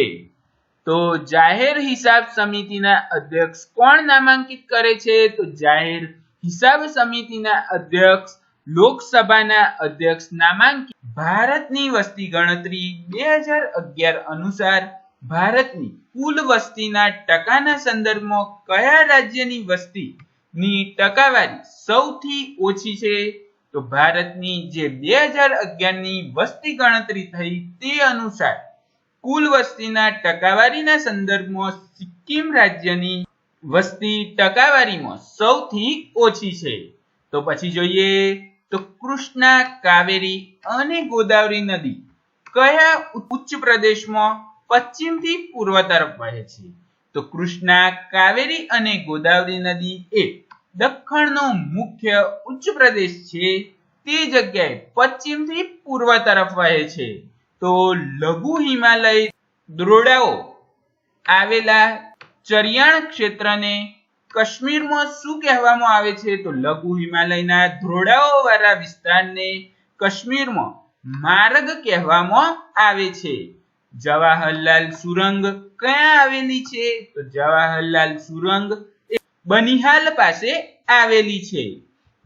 તો જાહેર હિસાબ સમિતિના અધ્યક્ષ કોણ નામાંકિત કરે છે? તો જાહેર હિસાબ સમિતિના અધ્યક્ષ લોકસભાના અધ્યક્ષ નામાંકિત. ભારતની વસ્તી ગણતરી 2011 અનુસાર ભારતની કુલ વસ્તીના ટકાના સંદર્ભમાં કયા રાજ્યની વસ્તીની ટકાવારી સૌથી ઓછી છે? તો ભારતની જે 2011 ની વસ્તી ગણતરી થઈ તે અનુસાર કુલ વસ્તીના ટકાવારીના સંદર્ભમાં સિક્કિમ રાજ્યની વસ્તી ટકાવારીમાં સૌથી ઓછી છે. તો પછી જોઈએ તો કૃષ્ણા, કાવેરી અને ગોદાવરી નદી કયા ઉચ્ચ પ્રદેશમાં પશ્ચિમથી પૂર્વ તરફ વહે છે? તો કૃષ્ણા, કાવેરી અને ગોદાવરી નદી એ દક્ષિણનો મુખ્ય ઉચ્ચ પ્રદેશ છે, તે જગ્યાએ પશ્ચિમથી પૂર્વ તરફ વહે છે. તો લઘુ હિમાલય દ્રોણાઓ આવેલા ચરિયાણ ક્ષેત્રને કાશ્મીરમાં શું કહેવામાં આવે છે? તો લઘુ હિમાલયના દ્રોણાઓ વાળા વિસ્તારને કાશ્મીરમાં માર્ગ કહેવામાં આવે છે. જવાહરલાલ સુરંગ ક્યાં આવેલી છે? તો જવાહરલાલ સુરંગ એ બનિહાલ પાસે આવેલી છે.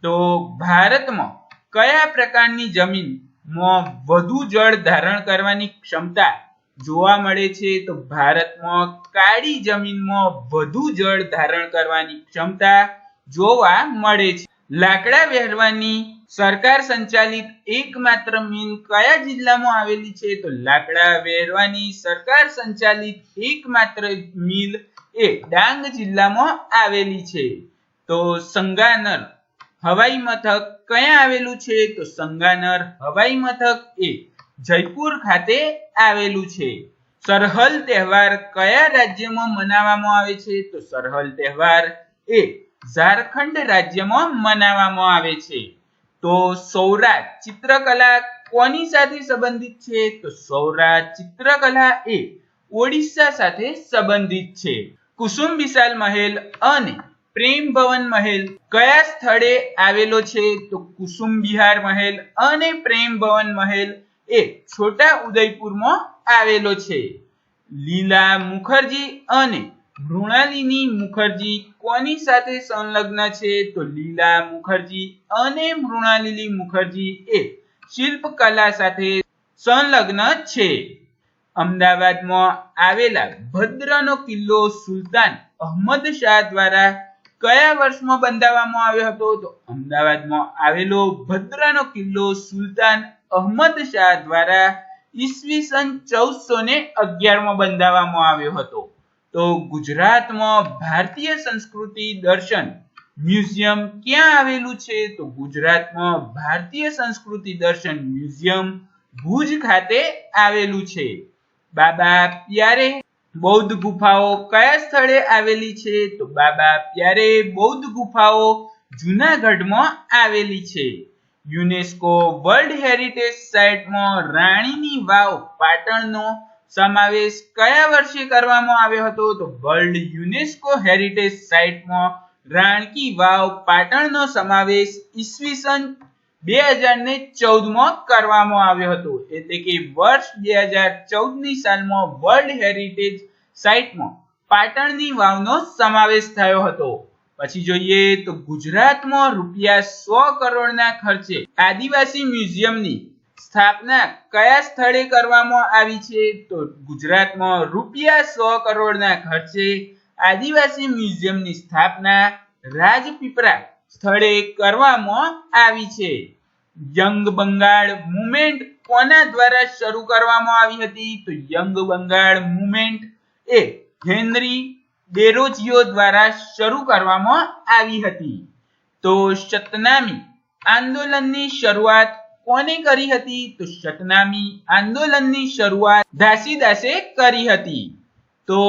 તો ભારતમાં કયા પ્રકારની જમીનમાં વધુ જળ ધારણ કરવાની ક્ષમતા જોવા મળે છે? તો ભારતમાં કાળી જમીનમાં વધુ જળ ધારણ કરવાની ક્ષમતા જોવા મળે છે. લાકડા વહેરવાની સરકાર સંચાલિત એકમાત્ર મિલ કયા જિલ્લામાં આવેલી છે? તો લાકડા વહેરવાની સરકાર સંચાલિત એકમાત્ર મિલ એ ડાંગ જિલ્લામાં આવેલી છે. તો સંગાનર હવાઈ મથક ક્યાં આવેલું છે? તો સંગાનર હવાઈ મથક એ જયપુર ખાતે આવેલું છે. સરહલ તહેવાર કયા રાજ્યમાં મનાવવામાં આવે છે? તો સરહલ તહેવાર એ ઝારખંડ રાજ્યમાં મનાવવામાં આવે છે. તો સૌરાષ્ટ્ર ચિત્રકલા કોની સાથે સંબંધિત છે? તો સૌરાષ્ટ્ર ચિત્રકલા એ ઓડિશા સાથે સંબંધિત છે. કુસુમ વિશાલ મહેલ અને પ્રેમ ભવન મહેલ કયા સ્થળે આવેલો છે? તો કુસુમ વિહાર મહેલ અને પ્રેમ ભવન મહેલ એ છોટા ઉદયપુરમાં આવેલો છે. લીલા મુખર્જી અને મૃણાલિની મુખર્જી કોની સાથે સંલગ્ન છે? તો લીલા મુખર્જી અને મૃણાલિની મુખર્જી એ શિલ્પકલા સાથે સંલગ્ન છે. અમદાવાદમાં આવેલા ભદ્રનો કિલ્લો સુલતાન અહમદ શાહ દ્વારા કયા વર્ષમાં બંધાવવામાં આવ્યો હતો? તો અમદાવાદમાં આવેલો ભદ્રનો કિલ્લો સુલતાન અહમદ શાહ દ્વારા ઈસવીસન 1411 માં બંધાવવામાં આવ્યો હતો. તો ગુજરાતમાં ભારતીય સંસ્કૃતિ દર્શન મ્યુઝિયમ ક્યાં આવેલું છે? તો ગુજરાતમાં ભારતીય સંસ્કૃતિ દર્શન મ્યુઝિયમ ભુજ ખાતે આવેલું છે. બાબા પ્યારે બૌદ્ધ ગુફાઓ કયા સ્થળે આવેલી છે? તો બાબા પ્યારે બૌદ્ધ ગુફાઓ જૂનાગઢમાં આવેલી છે. યુનેસ્કો વર્લ્ડ હેરિટેજ સાઇટમાં રાણીની વાવ પાટણનો સમાવેશ કયા વર્ષે કરવામાં આવ્યો હતો? તો વર્લ્ડ યુનેસ્કો હેરિટેજ સાઇટમાં રાણકી વાવ પાટણનો સમાવેશ ઈસવીસન 2014 માં કરવામાં આવ્યો હતો. એટલે કે વર્ષ 2014 ની સાલમાં વર્લ્ડ હેરિટેજ સાઇટમાં પાટણની વાવનો સમાવેશ થયો હતો. પછી જોઈએ તો ગુજરાતમાં રૂપિયા 100 કરોડના ખર્ચે આદિવાસી મ્યુઝિયમની સ્થાપના કયા સ્થળે કરવામાં આવી છે? તો ગુજરાતમાં રૂપિયા 100 કરોડના ખર્ચે આદિવાસી મ્યુઝિયમની સ્થાપના રાજપીપળા સ્થળે કરવામાં આવી છે. યંગ બંગાળ મુવમેન્ટ કોના દ્વારા શરૂ કરવામાં આવી હતી? તો યંગ બંગાળ મુવમેન્ટ એ હેનરી ડેરોઝિયો દ્વારા શરૂ કરવામાં આવી હતી. તો સતનામી આંદોલનની શરૂઆત કોને કરી હતી? તો સતનામી આંદોલનની શરૂઆત ઘાસીદાસે કરી હતી. તો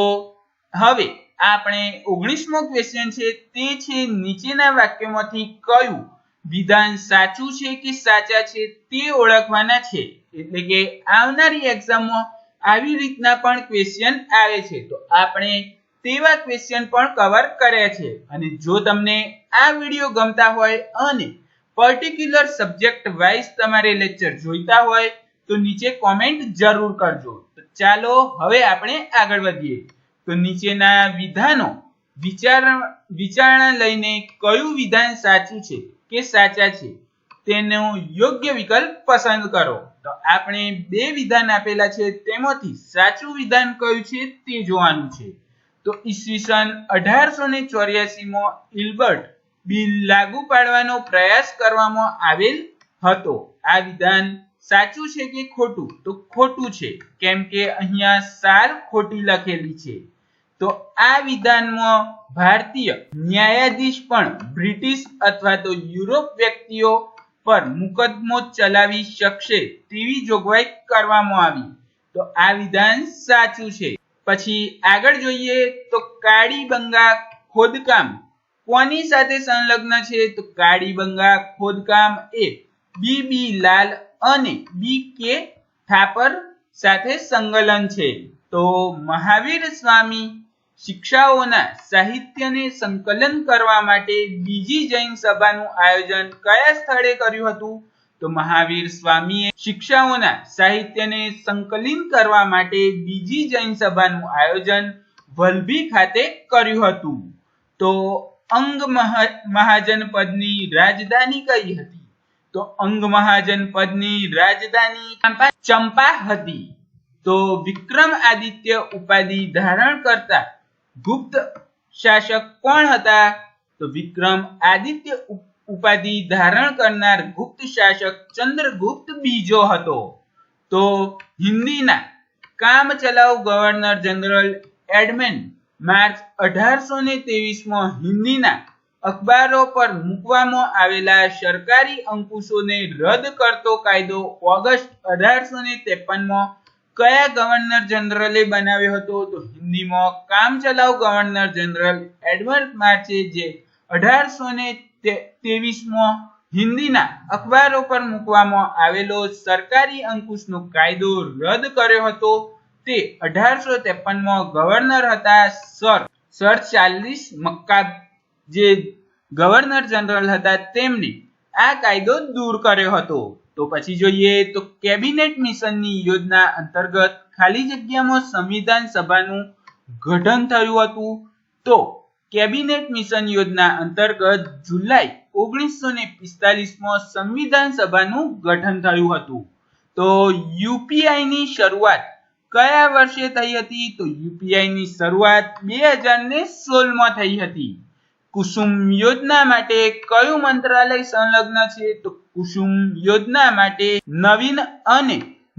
હવે આપણે 19મો ક્વેશ્ચન છે, તે છે નીચેના વાક્યોમાંથી કયું વિધાન સાચું છે કે સાચા છે તે ઓળખવાના છે. એટલે કે આવનારી એક્ઝામમાં આવી રીતના પણ ક્વેશ્ચન આવે છે, તો આપણે તેવા ક્વેશ્ચન પણ કવર કર્યા છે. અને જો તમને આ વિડિયો ગમતા હોય અને પર્ટિક્યુલર સબ્જેક્ટ વાઇઝ તમારે લેક્ચર જોઈતા હોય તો નીચે કોમેન્ટ જરૂર કરજો. તો ચાલો હવે આપણે આગળ વધીએ. તો નીચેના વિધાનો વિચારણા લઈને કયું વિધાન સાચું છે કે સાચા છે તેનો યોગ્ય વિકલ્પ પસંદ કરો. તો આપણે બે વિધાન આપેલા છે, તેમાંથી સાચું વિધાન કયું છે તે જોવાનું છે. તો ઈસવીસન 1884 માં ઇલ્બર્ટ બિલ લાગુ પાડવાનો પ્રયાસ કરવામાં આવેલ હતો. આ વિધાન સાચું છે કે ખોટું? તો ખોટું છે, કેમ કે અહીંયા સાલ ખોટી લખેલી છે. તો આ વિધાનમાં ભારતીય ન્યાયાધીશ પણ બ્રિટિશ અથવા તો યુરોપ વ્યક્તિઓ પર મુકદ્દમો ચલાવી શકશે તેવી જોગવાઈ કરવામાં આવી. તો આ વિધાન સાચું છે. પછી આગળ જોઈએ તો કાળીબંગા ખોદકામ કોની સાથે સંલગ્ન છે? તો કાળીબંગા ખોદકામ એ બી લાલ અને બી થાપર સાથે સંકલન છે. તો મહાવીર સ્વામી શિક્ષાઓના સાહિત્યને સંકલન કરવા માટે બીજી જૈન સભાનું આયોજન કયા સ્થળે કર્યું હતું? તો મહાવીર સ્વામીએ શિક્ષાઓના સાહિત્યને સંકલિત કરવા માટે બીજી જૈન સભાનું આયોજન વલભી ખાતે કર્યું હતું. તો અંગ મહાજનપદની રાજધાની કઈ હતી? તો અંગ મહાજનપદની રાજધાની ચંપા હતી. તો વિક્રમાદિત્ય ઉપાધિ ધારણ કરતા ગુપ્ત શાસક કોણ હતા? તો વિક્રમાદિત્ય ઉપાધિ ધારણ કરનાર ગુપ્ત શાસક ચંદ્રગુપ્ત બીજો હતો. તો હિન્દીના કામચલાઉ ગવર્નર જનરલ એડમંડ માર્ચ 1823 માં હિન્દીના અખબારો પર મૂકવામાં આવેલા સરકારી અંકુશોને રદ કરતો કાયદો ઓગસ્ટ 1853 માં કયા ગવર્નર જનરલે બનાવ્યો હતો? તો હિન્દીમાં કામચલાઉ ગવર્નર જનરલ એડમંડ માર્ચે જે 1823 માં હિન્દીના અખબારો પર મૂકવામાં આવેલો સરકારી અંકુશનો કાયદો રદ કર્યો હતો તે 1853 માં ગવર્નર હતા સર ચાર્લ્સ મક્કાબ. જે ગવર્નર જનરલ હતા તેમને આ કાયદો દૂર કર્યો હતો. તો પછી જોઈએ તો કેબિનેટ મિશનની યોજના અંતર્ગત ખાલી જગ્યામાં સંવિધાન સભાનું ગઠન થયું હતું. તો કેબિનેટ મિશન યોજના અંતર્ગત જુલાઈ 1945 માં સંવિધાન સભાનું ગઠન થયું હતું. તો યુપીઆઈ ની શરૂઆત કયા વર્ષે થઈ હતી? તો યુપીઆઈ ની શરૂઆત 2016 માં થઈ હતી. કુસુમ યોજના માટે કયું મંત્રાલય સંલગ્ન છે? તો કુસુમ યોજના માટે નવીન અને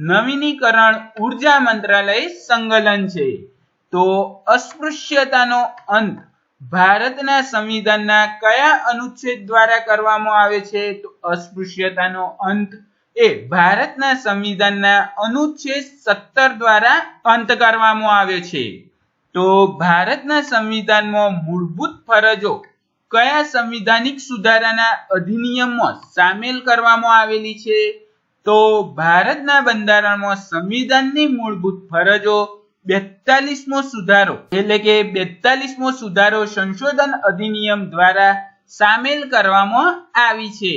નવીનીકરણ ઉર્જા મંત્રાલય સંકલન છે. તો અસ્પૃશ્યતાનો અંત ભારતના સંવિધાનના કયા અનુચ્છેદ દ્વારા કરવામાં આવે છે? તો અસ્પૃશ્યતાનો અંત એ ભારતના સંવિધાનના અનુચ્છેદ 17 દ્વારા અંત કરવામાં આવ્યો છે. તો ભારતના સંવિધાનમાં મૂળભૂત ફરજો કયા સંવિધાનિક સુધારાના અધિનિયમમાં સામેલ કરવામાં આવેલી છે? તો ભારતના બંધારણમાં સંવિધાનની મૂળભૂત ફરજો 42મો સુધારો એટલે કે 42મો સુધારો સંશોધન અધિનિયમ દ્વારા સામેલ કરવામાં આવી છે.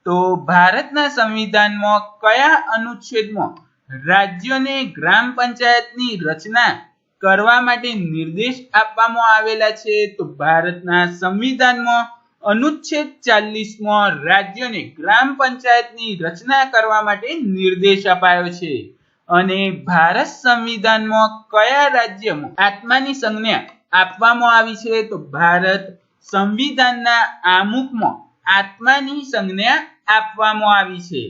તો ભારતના સંવિધાનમાં કયા અનુચ્છેદમાં રાજ્યોને ગ્રામ પંચાયતની રચના કરવા માટે નિર્દેશ આપવામાં આવેલા છે? તો ભારતના સંવિધાનમાં અનુચ્છેદ 40માં રાજ્યોને ગ્રામ પંચાયતની રચના કરવા માટે નિર્દેશ અપાયો છે. અને ભારત સંવિધાનમાં કયા રાજ્યમાં આત્માની સંજ્ઞા આપવામાં આવી છે? તો ભારત સંવિધાનના આમુખમાં આત્માની સંજ્ઞા આપવામાં આવી છે.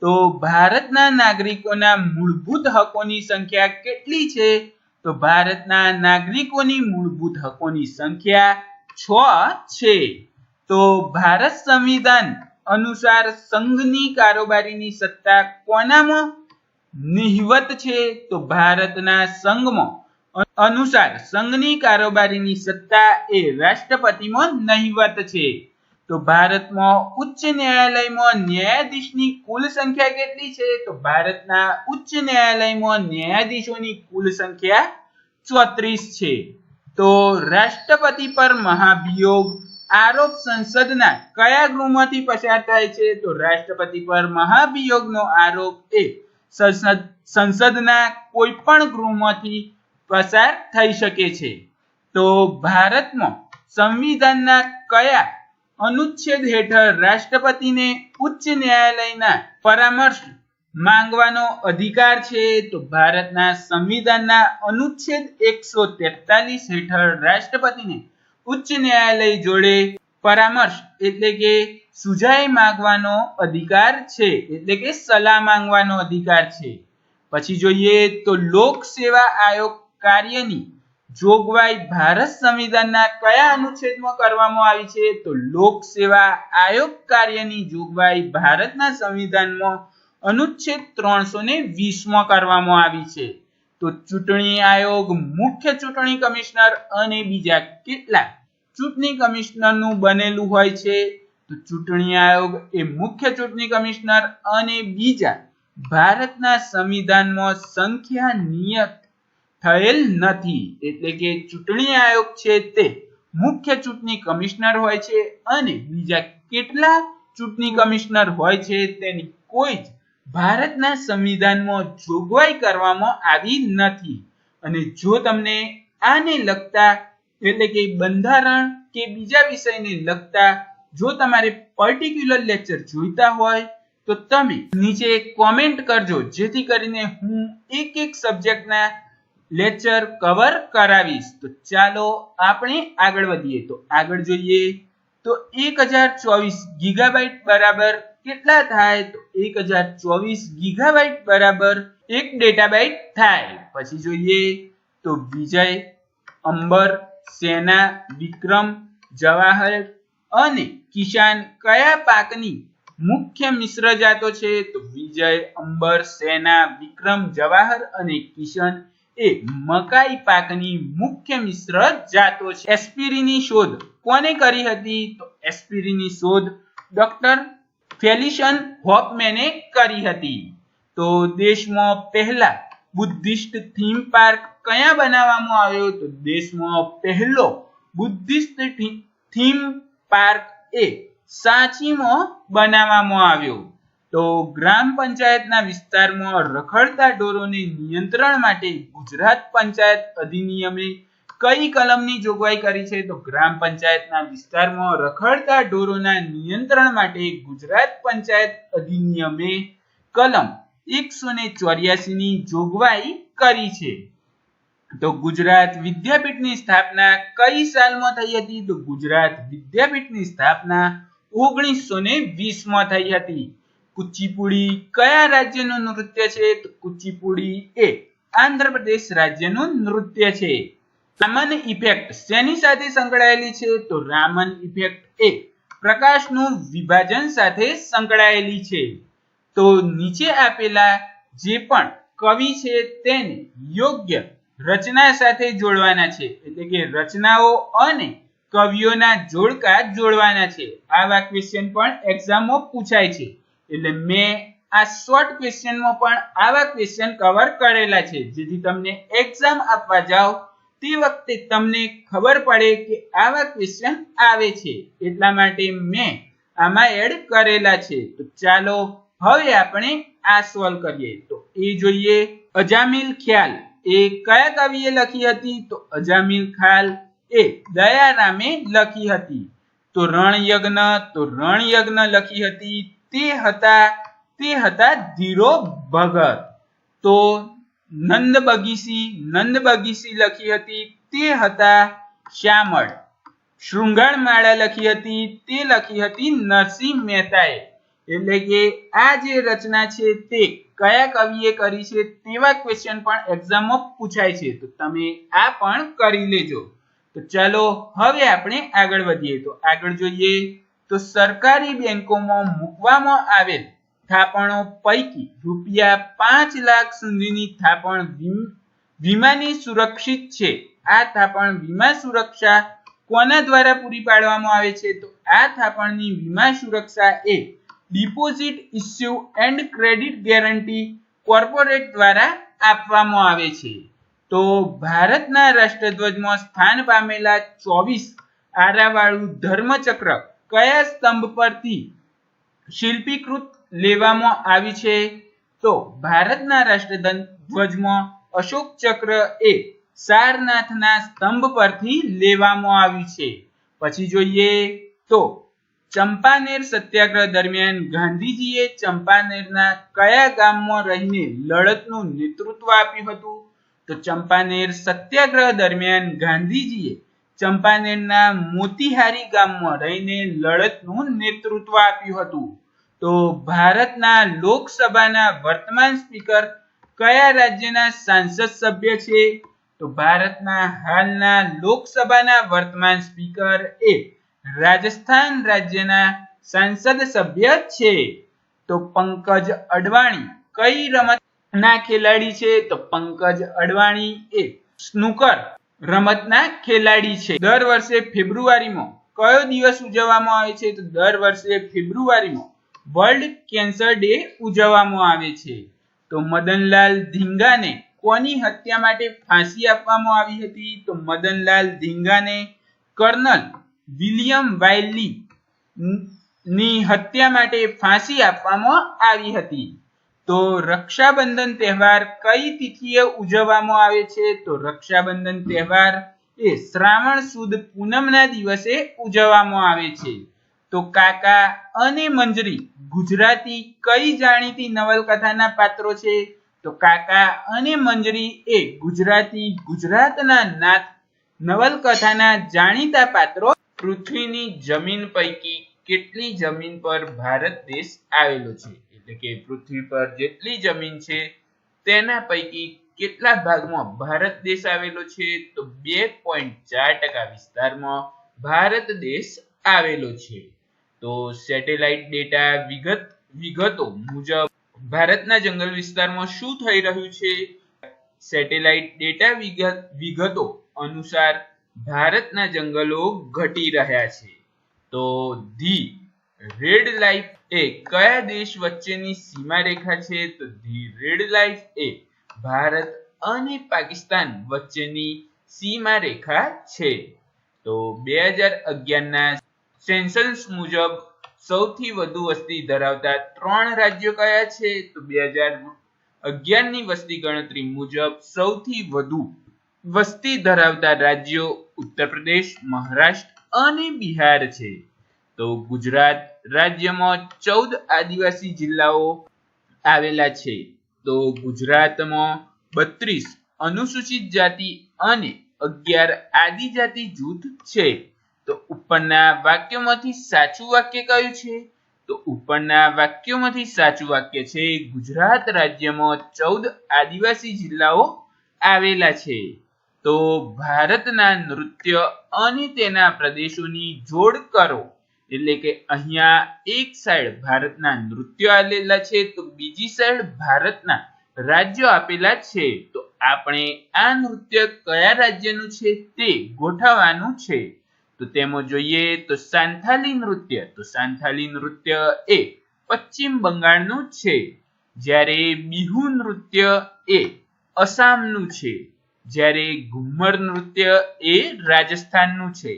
તો ભારતના નાગરિકોના મૂળભૂત હકોની સંખ્યા કેટલી છે? તો ભારતના નાગરિકોની મૂળભૂત હકોની સંખ્યા 6 છે. તો ભારત સંવિધાન અનુસાર સંઘની કારોબારીની સત્તા કોનામાં નિહિવત છે? તો ભારતના સંઘમાં અનુસાર સંઘની કારોબારીની સત્તા એ રાષ્ટ્રપતિમાં નહિવત છે. તો ભારતમાં ઉચ્ચ ન્યાયાલયમાં ન્યાયાધીશની કુલ સંખ્યા કેટલી છે? તો ભારતના ઉચ્ચ ન્યાયાલયમાં ન્યાયાધીશોની કુલ સંખ્યા 34 છે. તો રાષ્ટ્રપતિ પર મહાભિયોગ આરોપ સંસદના કયા ગૃહમાંથી પસાર થાય છે? તો રાષ્ટ્રપતિ પર મહાભિયોગનો આરોપ એ સંસદના કોઈ પણ ગૃહમાંથી પસાર થઈ શકે છે. તો ભારતમાં સંવિધાનના કયા અનુચ્છેદ હેઠળ રાષ્ટ્રપતિને ઉચ્ચ ન્યાયાલયના પરામર્શ માંગવાનો અધિકાર છે? તો ભારતના સંવિધાનના અનુચ્છેદ 143 હેઠળ રાષ્ટ્રપતિને ઉચ્ચ ન્યાયાલય જોડે પરામર્શ એટલે કે સુજાઈ માંગવાનો અધિકાર છે, એટલે કે સલાહ માંગવાનો અધિકાર છે. પછી જોઈએ તો લોક સેવા આયોગ કાર્યની જોગવાઈ ભારત સંવિધાનના કયા અનુચ્છેદમાં કરવામાં આવી છે? તો લોક સેવા આયોગ કાર્યની જોગવાઈ ભારતના સંવિધાનમાં અનુચ્છેદ 320માં કરવામાં આવી છે. તો ચૂંટણી આયોગ મુખ્ય ચૂંટણી કમિશનર અને બીજા કેટલા ચૂંટણી કમિશનરનું બનેલું હોય છે? તો ચૂંટણી આયોગ એ મુખ્ય ચૂંટણી કમિશનર અને બીજા ભારતના સંવિધાનમાં સંખ્યા નિયત થયેલ નથી, એટલે કે ચૂંટણી આયોગ છે તે મુખ્ય ચૂંટણી કમિશનર હોય છે અને બીજા કેટલા ચૂંટણી કમિશનર હોય છે તેની કોઈ જ ભારતના સંવિધાનમાં જોગવાઈ કરવામાં આવી નથી. અને જો તમને આને લગતા એટલે કે બંધારણ કે બીજા વિષયને લગતા જો તમારે પર્ટિક્યુલર લેક્ચર જોઈતા હોય તો તમે નીચે કોમેન્ટ કરજો, જેથી કરીને હું એક એક સબ્જેક્ટના લેક્ચર કવર કરાવીશ. તો ચાલો આપણે આગળ વધીએ. તો આગળ જોઈએ તો 1024 ગીગાબાઈટ બરાબર કેટલા થાય? તો 1024 ગીગાબાઈટ બરાબર 1 ડેટાબાઈટ થાય. પછી જોઈએ તો વિજય, અંબર, સેના, વિક્રમ, જવાહર અને કિસાન કયા પાકની મુખ્ય મિશ્ર જાતો છે? તો વિજય, અંબર, સેના, વિક્રમ, જવાહર અને કિશન એ મકાઈ પાકની મુખ્ય મિશ્ર જાતો છે. એસ્પિરિનની શોધ કોને કરી હતી? તો એસ્પિરિનની શોધ ડોક્ટર ફેલિશન હોફમેને કરી હતી. તો દેશમાં પહેલા બુદ્ધિસ્ટ થીમ પાર્ક ક્યાં બનાવવામાં આવ્યો? તો દેશમાં પહેલો બુદ્ધિસ્ટ થીમ પાર્ક એ સાંચીમાં બનાવવામાં આવ્યો. તો ગ્રામ પંચાયતના વિસ્તારમાં રખડતા ઢોરોને નિયંત્રણ માટે ગુજરાત પંચાયત અધિનિયમે કઈ કલમની જોગવાઈ કરી છે? તો ગ્રામ પંચાયતના વિસ્તારમાં રખડતા ઢોરોના નિયંત્રણ માટે ગુજરાત પંચાયત અધિનિયમે કલમ 184 ની જોગવાઈ કરી છે. તો ગુજરાત વિદ્યાપીઠની સ્થાપના કઈ સાલમાં થઈ હતી? તો ગુજરાત વિદ્યાપીઠની સ્થાપના 1920 માં થઈ હતી. કુચીપુડી કયા રાજ્યનું નૃત્ય છે? તો કુચીપુડી એ આંધ્રપ્રદેશ રાજ્યનું નૃત્ય છે. રામન ઇફેક્ટ શેની સાથે સંકળાયેલી છે? તો રામન ઇફેક્ટ એ પ્રકાશનું વિભાજન સાથે સંકળાયેલી છે. તો નીચે આપેલા જે પણ કવિ છે તેને યોગ્ય રચના સાથે જોડવાના છે, એટલે કે રચનાઓ અને કવિઓના જોડકા જોડવાના છે. આવા ક્વેશ્ચન પણ એક્ઝામમાં પૂછાય છે. એટલે મેં આ શોર્ટ ક્વેશ્ચનમાં પણ આવા ક્વેશ્ચન કવર કરેલા છે, જેથી તમને એક્ઝામ આપવા જાઓ તે વખતે તમને ખબર પડે કે આવા ક્વેશ્ચન આવે છે, એટલા માટે મેં આમાં એડ કરેલા છે. તો ચાલો હવે આપણે આ સોલ્વ કરીએ. તો એ જોઈએ, અજામિલ ખ્યાલ એ કયા કવિએ લખી હતી? તો અજામિલ ખ્યાલ એ દયારામે લખી હતી. તો રણયજ્ઞ લખી હતી તે હતા ધીરો ભગત. તો નંદ બગીસી લખી હતી તે હતા શ્યામળ. શૃંગારમાળા લખી હતી તે લખી હતી નરસિંહ મહેતાએ. એટલે કે આ જે રચના છે તે કયા કવિએ કરી છે તેવા ક્વેશ્ચન પણ એક્ઝામમાં પૂછાય છે. તો તમે આ પણ કરી લેજો. તો ચાલો હવે આપણે આગળ વધીએ. તો આગળ જોઈએ, તો સરકારી બેંકોમાં મૂકવામાં આવેલ થાપણો પૈકી ₹5 લાખ સુધીની થાપણ વીમાની સુરક્ષિત છે. આ થાપણ વીમા સુરક્ષા કોના દ્વારા પૂરી પાડવામાં આવે છે? તો આ થાપણની વીમા સુરક્ષા એ deposit issue and credit guarantee corporate દ્વારા આપવામાં આવે છે. તો ભારતના રાષ્ટ્રધ્વજમાં સ્થાન પામેલા 24 આરાવાળું ધર્મચક્ર કયા સ્તંભ પરથી શિલ્પીકૃત લેવામાં આવી છે? તો ભારતના રાષ્ટ્રધ્વજમાં અશોક ચક્ર એ સારનાથના સ્તંભ પરથી લેવામાં આવ્યું છે. પછી જોઈએ, તો ચંપાનેર સત્યાગ્રહ દરમિયાન ગાંધીજીએ ચંપાનેરના કયા ગામમાં રહીને લડતનું નેતૃત્વ આપ્યું હતું? તો ચંપાનેર સત્યાગ્રહ દરમિયાન ગાંધીજીએ ચંપાનેરના મોતીહારી ગામમાં રહીને લડતનું નેતૃત્વ આપ્યું હતું. તો ભારતના લોકસભાના વર્તમાન સ્પીકર કયા રાજ્યના સાંસદ સભ્ય છે? તો ભારતના હાલના લોકસભાના વર્તમાન સ્પીકર એ રાજસ્થાન રાજ્યના સાંસદ સભ્ય છે. તો પંકજ અડવાણી કઈ રમતના ખેલાડી છે? તો પંકજ અડવાણી એ સ્નૂકર રમતના ખેલાડી છે. દર વર્ષે ફેબ્રુઆરીમાં કયો દિવસ ઉજવવામાં આવે છે? તો દર વર્ષે ફેબ્રુઆરીમાં વર્લ્ડ કેન્સર ડે ઉજવવામાં આવે છે. તો મદનલાલ ધીંગાને કોની હત્યા માટે ફાંસી આપવામાં આવી હતી? તો મદનલાલ ધીંગાને કર્નલ વિલિયમ વાયલી ની હત્યા માટે ફાંસી આપવામાં આવી હતી. તો રક્ષાબંધન તહેવાર કઈ તિથિએ ઉજવવામાં આવે છે? તો રક્ષાબંધન તહેવાર એ શ્રાવણ સુદ પૂનમના દિવસે ઉજવવામાં આવે છે. તો કાકા અને મંજરી ગુજરાતી કઈ જાણીતી નવલકથાના પાત્રો છે? તો કાકા અને મંજરી એ ગુજરાતના નાથ નવલકથાના જાણીતા પાત્રો. પૃથ્વીની જમીન પૈકી કેટલી જમીન પર ભારત દેશ આવેલો છે? એટલે કે પૃથ્વી પર જેટલી જમીન છે તેના પૈકી કેટલા ભાગમાં ભારત દેશ આવેલો છે? તો 2.4% વિસ્તારમાં ભારત દેશ આવેલો છે. તો સેટેલાઇટ ડેટા વિગતો મુજબ ભારતના જંગલ વિસ્તારમાં શું થઈ રહ્યું છે? સેટેલાઇટ ડેટા વિગતો અનુસાર ભારતના જંગલો ઘટી રહ્યા છે. તો ધી રેડ લાઇફ એ કયા દેશ વચ્ચેની સીમા રેખા છે? તો ધી રેડ લાઇફ એ ભારત અને પાકિસ્તાન વચ્ચેની સીમા રેખા છે. તો 2011ના સેન્સસ મુજબ સૌથી વધુ વસ્તી ધરાવતા 3 રાજ્યો કયા છે? તો 2011ની વસ્તી ગણતરી મુજબ સૌથી વધુ વસ્તી ધરાવતા રાજ્યો ઉત્તર પ્રદેશ, મહારાષ્ટ્ર અને બિહાર છે. તો ગુજરાત રાજ્યમાં 14 આદિવાસી જિલ્લાઓ આવેલા છે. તો ગુજરાતમાં 32 અનુસૂચિત જાતિ અને 11 આદિજાતિ જૂથ છે. તો ઉપરના વાક્યોમાંથી સાચું વાક્ય કયું છે? તો ઉપરના વાક્યોમાંથી સાચું વાક્ય છે ગુજરાત રાજ્યમાં 14 આદિવાસી જિલ્લાઓ આવેલા છે. તો ભારતના નૃત્ય અને તેના પ્રદેશોની જોડ કરો. એટલે કે અહીંયા એક સાઈડ ભારતના નૃત્યો આવેલા છે તો બીજી સાઈડ ભારતના રાજ્યો આપેલા છે. તો આપણે આ નૃત્ય કયા રાજ્યનું છે તે ગોઠવવાનું છે. તો તેમાં જોઈએ તો સાંથાલી નૃત્ય, તો સાંથાલી નૃત્ય એ પશ્ચિમ બંગાળનું છે, જ્યારે બિહુ નૃત્ય એ અસામનું છે, જ્યારે ઘુમ્મર નૃત્ય એ રાજસ્થાનનું છે,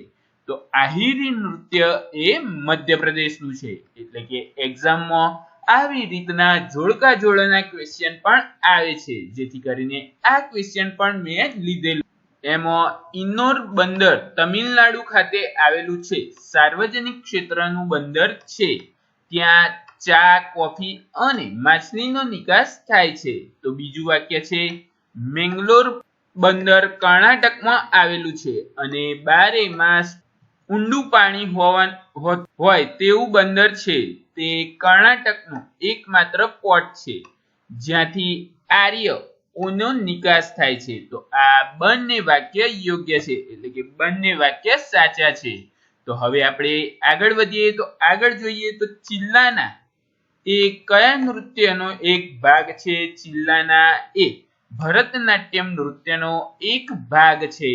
તો આહિરી નૃત્ય એ મધ્યપ્રદેશનું છે. એટલે કે એક્ઝામમાં આવી રીતના જોડકા જોડના ક્વેશ્ચન પણ આવે છે, જેથી કરીને આ ક્વેશ્ચન પણ મેં લીધેલું. એમાં ઇન્નોર બંદર તમિલનાડુ ખાતે આવેલું છે, સાર્વજનિક ક્ષેત્રનું બંદર છે. ત્યાં ચા, કોફી અને માછલીનો નિકાસ થાય છે. તો બીજું વાક્ય છે મેંગલોર બંદર કર્ણાટકમાં આવેલું છે અને 12 માસ ઊંડું પાણી હોય તેવું બંદર છે. તે કર્ણાટકનું એકમાત્ર પોર્ટ છે જ્યાંથી આર્યનો નિકાસ થાય છે. તો આ બંને વાક્ય યોગ્ય છે, એટલે કે બંને વાક્ય સાચા છે. તો હવે આપણે આગળ વધીએ. તો આગળ જોઈએ તો ચિલ્લાના એ કયા નૃત્યનો એક ભાગ છે? ચિલ્લાના એ ભરતનાટ્યમ નૃત્યનો એક ભાગ છે.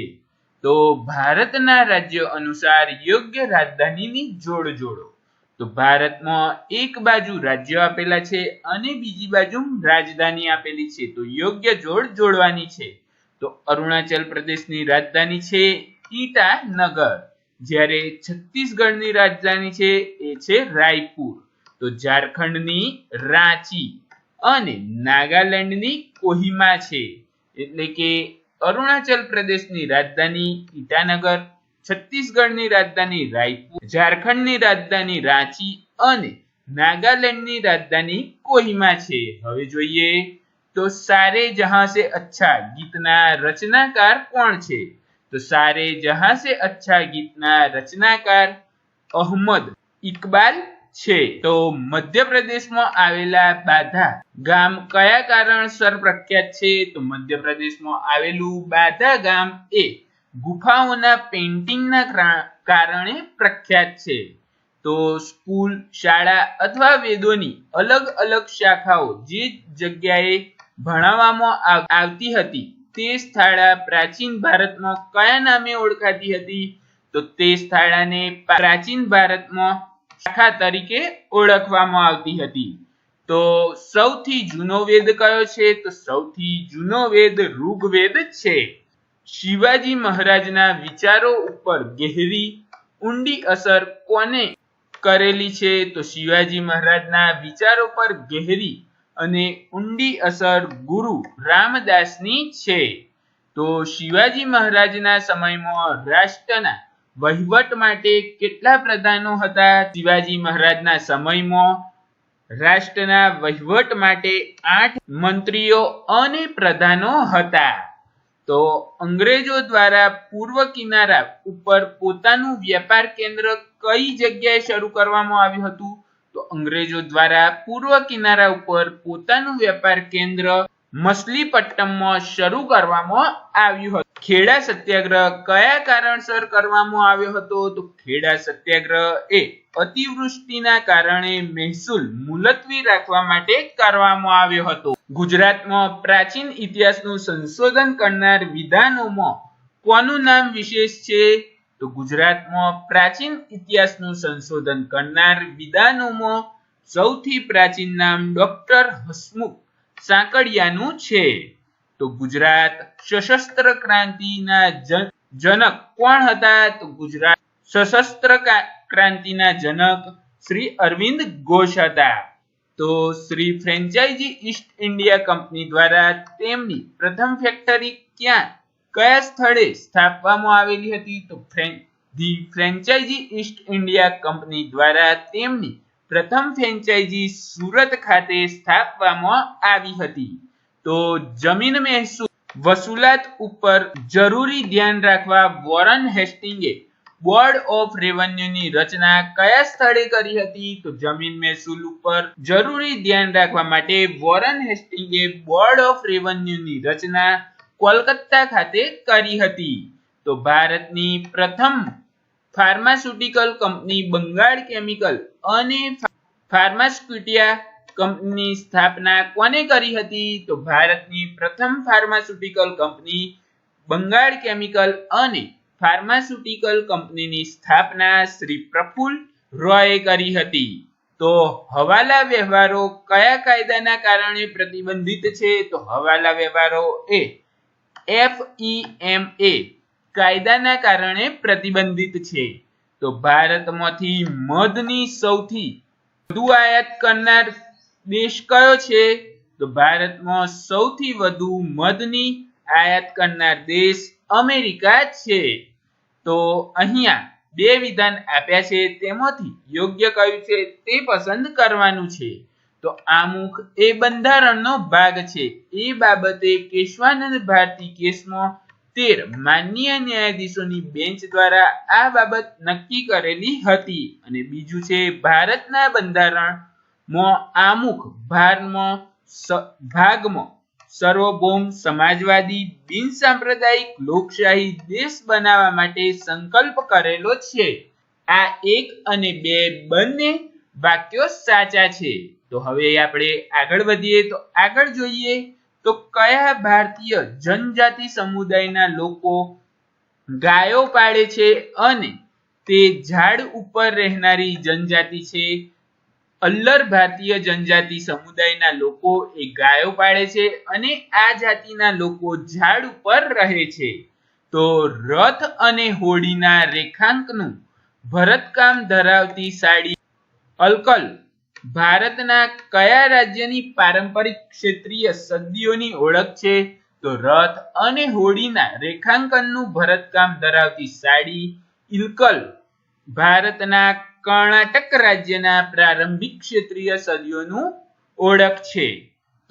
તો ભારતના રાજ્ય અનુસાર યોગ્ય રાજધાનીની જોડ જોડો. તો ભારતમાં એક બાજુ રાજ્ય આપેલા છે અને બીજી બાજુ રાજધાની આપેલી છે, તો યોગ્ય જોડ જોડવાની છે. તો અરુણાચલ પ્રદેશની રાજધાની છે ઈટાનગર, જ્યારે છત્તીસગઢની રાજધાની છે એ છે રાયપુર. તો ઝારખંડની રાંચી અને નાગાલેન્ડની કોહિમા છે. એટલે કે અરુણાચલ પ્રદેશની રાજધાની ઈટાનગર, છત્તીસગઢની રાજધાની રાયપુર, ઝારખંડની રાજધાની રાંચી અને નાગાલેન્ડની રાજધાની કોહિમા છે. હવે જોઈએ તો સારે જહાં સે અચ્છા ગીતના રચનાકાર કોણ છે? તો સારે જહાં સે અચ્છા ગીતના રચનાકાર અહમદ ઇકબાલ છે. તો મધ્યપ્રદેશમાં આવેલા બાધા ગામ કયા કારણસર પ્રખ્યાત છે? તો મધ્યપ્રદેશમાં આવેલું બાધા ગામ એ ગુફાઓના પેઇન્ટિંગના કારણે પ્રખ્યાત છે. તો સ્કૂલ, શાળા અથવા વેદોની અલગ અલગ શાખાઓ જે જગ્યાએ ભણાવવામાં આવતી હતી તે શાળા પ્રાચીન ભારતમાં કયા નામે ઓળખાતી હતી? તો તે શાળાને પ્રાચીન ભારતમાં શાખા તરીકે ઓળખવામાં આવતી હતી. તો સૌથી જૂનો વેદ કયો છે? તો સૌથી જૂનો વેદ ઋગ્વેદ છે. શિવાજી મહારાજના વિચારો ઉપર ગહેરી ઊંડી અસર કોને કરેલી છે? તો શિવાજી મહારાજના વિચારો પર ગહેરી અને ઊંડી અસર ગુરુ રામદાસની છે. તો શિવાજી મહારાજના સમયમાં રાષ્ટ્રના વહીવટ માટે કેટલા પ્રધાનો હતા? શિવાજી મહારાજના સમયમાં રાષ્ટ્રના વહીવટ માટે 8 મંત્રીઓ અને પ્રધાનો હતા. તો અંગ્રેજો દ્વારા પૂર્વ કિનારા ઉપર પોતાનું વ્યાપાર કેન્દ્ર કઈ જગ્યાએ શરૂ કરવામાં આવ્યું હતું? તો અંગ્રેજો દ્વારા પૂર્વ કિનારા ઉપર પોતાનું વ્યાપાર કેન્દ્ર મછલીપટ્ટમમાં શરૂ કરવામાં આવ્યું હતું. ખેડા સત્યાગ્રહ કયા કારણસર કરવામાં આવ્યો હતો? તો ખેડા સત્યાગ્રહ એ અતિવૃષ્ટિના કારણે મહેસૂલ મુલતવી રાખવા માટે કરવામાં આવ્યો હતો. ગુજરાતમાં પ્રાચીન ઇતિહાસનું સંશોધન કરનાર વિદ્વાનોમાં કોનું નામ વિશેષ છે? તો ગુજરાતમાં પ્રાચીન ઇતિહાસનું સંશોધન કરનાર વિદ્વાનોમાં સૌથી પ્રાચીન નામ ડોક્ટર હસમુખ સાંકળિયાનું છે. તો ગુજરાત સશસ્ત્ર ક્રાંતિના જનક કોણ હતા? તો ગુજરાત સશસ્ત્ર ક્રાંતિના જનક શ્રી અરવિંદ ઘોષ હતા. તો Shri franchisee East India Company દ્વારા તેમની પ્રથમ ફેક્ટરી કયા સ્થળે સ્થાપવામાં આવેલી હતી? તો the franchisee East India Company દ્વારા તેમની પ્રથમ ફ્રેન્ચાઇઝી સુરત ખાતે સ્થાપવામાં આવી હતી. તો જમીન મહેસૂલ વસૂલાત ઉપર જરૂરી ધ્યાન રાખવા વોરન હેસ્ટિંગે બોર્ડ ઓફ રેવન્યુની રચના કયા સ્થળે કરી હતી? તો જમીન મહેસૂલ ઉપર જરૂરી ધ્યાન રાખવા માટે વોરન હેસ્ટિંગે બોર્ડ ઓફ રેવન્યુની રચના કોલકાતા ખાતે કરી હતી. તો ભારતની પ્રથમ ફાર્માસ્યુટિકલ કંપની બંગાળ કેમિકલ અને ફાર્માસ્યુટિયા કંપનીની સ્થાપના કોને કરી હતી? તો ભારતની પ્રથમ ફાર્માસ્યુટિકલ કંપની બંગાળ કેમિકલ અને ફાર્માસ્યુટિકલ કંપનીની સ્થાપના શ્રી પ્રફુલ્લ રોયે કરી હતી. તો હવાલા વ્યવહારો કયા કાયદાના કારણે પ્રતિબંધિત છે? તો હવાલા વ્યવહારો એ FEMA કાયદાના કારણે પ્રતિબંધિત છે. તો ભારતમાંથી મધની સૌથી વધુ આયાત કરનાર દેશ કયો છે? તો ભારતમાં સૌથી વધુ મધની આયાત કરનાર દેશ અમેરિકા છે. તો અહીંયા બે વિધાન આપ્યા છે, તેમાંથી યોગ્ય કયું છે તે પસંદ કરવાનું છે. તો આમુખ એ બંધારણનો ભાગ છે. એ બાબતે કેશવાનંદ ભારતી કેસમાં 13 માનનીય ન્યાયાધીશોની બેન્ચ દ્વારા આ બાબત નક્કી કરેલી હતી. અને બીજું છે ભારતના બંધારણમાં આમુખ ભાગમાં સર્વભૌમ સમાજવાદી બિનસાંપ્રદાયિક લોકશાહી દેશ બનાવવા માટે સંકલ્પ કરેલો છે. આ 1 અને 2 બંને વાક્યો સાચા છે. તો હવે આપણે આગળ વધીએ. તો આગળ જોઈએ તો કયા ભારતીય જનજાતિ સમુદાયના લોકો ગાયો પાળે છે અને તે ઝાડ ઉપર રહેનારી જનજાતિ છે? અલ્લર ભારતીય જનજાતિ સમુદાયના લોકો એ ગાયો પાળે છે અને આ જાતિના લોકો ઝાડ ઉપર રહે છે. તો રથ અને હોડીના રેખાંકનું ભરતકામ ધરાવતી સાડી અલકલ ભારતના કયા રાજ્યની પારંપરિક ક્ષેત્રીય સદીઓની ઓળખ છે? તો રથ અને હોડીના રેખાંકનનું ભરતકામ ધરાવતી સાડી ઇલકલ ભારતના કર્ણાટક રાજ્યના પ્રારંભિક ક્ષેત્રીય સદીઓનું ઓળખ છે.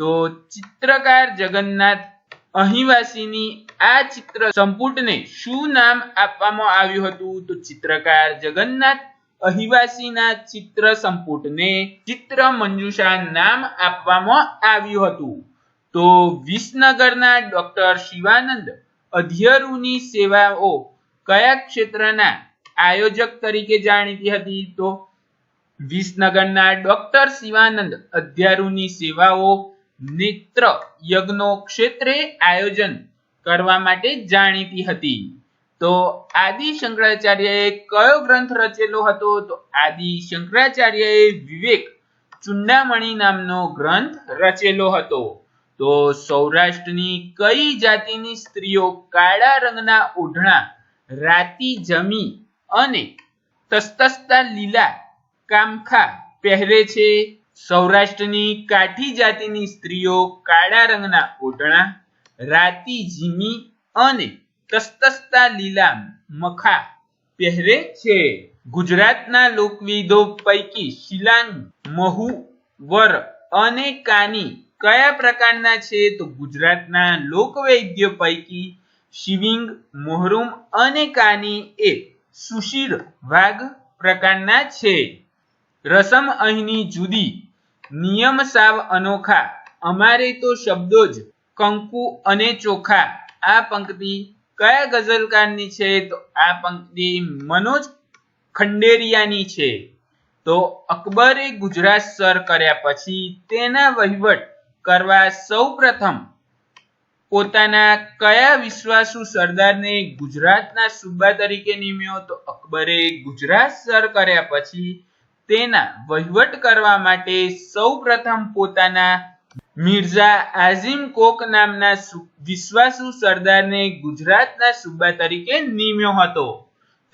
તો ચિત્રકાર જગન્નાથ અહિવાસીની આ ચિત્ર સંપુટને શું નામ આપવામાં આવ્યું હતું? તો ચિત્રકાર જગન્નાથ અહિવાસીના ચિત્ર સંપુટને ચિત્ર મંજુષા નામ આપવામાં આવ્યું હતું. તો વિસનગરના ડોક્ટર શિવાનંદ અધ્યરુની સેવાઓ કયા ક્ષેત્રના આયોજક તરીકે જાણીતી હતી? તો વિસનગરના ડોક્ટર શિવાનંદ અધ્યરુની સેવાઓ નેત્ર યજ્ઞો ક્ષેત્રે આયોજન કરવા માટે જાણીતી હતી. તો આદિ શંકરાચાર્યએ કયો ગ્રંથ રચેલો હતો? તો આદિ શંકરાચાર્યએ વિવેક ચૂડામણી નામનો ગ્રંથ રચેલો હતો. તો સૌરાષ્ટ્રની કઈ જાતિની સ્ત્રીઓ કાળા રંગના ઓઢણા રાતી જમી અને તસ્તસ્તા લીલા કામખા પહેરે છે? સૌરાષ્ટ્રની કાઠી જાતિની સ્ત્રીઓ કાળા રંગના ઓઢણા રાતી જીમી અને તસ્તસ્તા લીલા મખા પહેરે છે. ગુજરાતના લોકવિધો પૈકી શિલાંગ, મહુવર અને કાની કયા પ્રકારના છે? તો ગુજરાતના લોકવૈદ્ય પૈકી શિવિંગ, મોહરુમ અને કાની એ સુશીર વાઘ પ્રકારના છે. રસમ અહીંની જુદી, નિયમ સાવ અનોખા, અમારે તો શબ્દો જ કંકુ અને ચોખા. આ પંક્તિ કયા ગઝલકારની છે? તો આ પંક્તિ મનોજ ખંડેરિયાની છે. તો અકબરે ગુજરાત સર કર્યા પછી તેના વહીવટ કરવા સૌપ્રથમ પોતાના કયા વિશ્વાસુ સરદારને ગુજરાતના સૂબા તરીકે નિમ્યો? તો અકબરે ગુજરાત સર કર્યા પછી તેના વહીવટ કરવા માટે સૌપ્રથમ પોતાના મિર્ઝા આઝિમ કોક નામના વિશ્વાસુ સરદારને ગુજરાતના સૂબા તરીકે નિમ્યો હતો.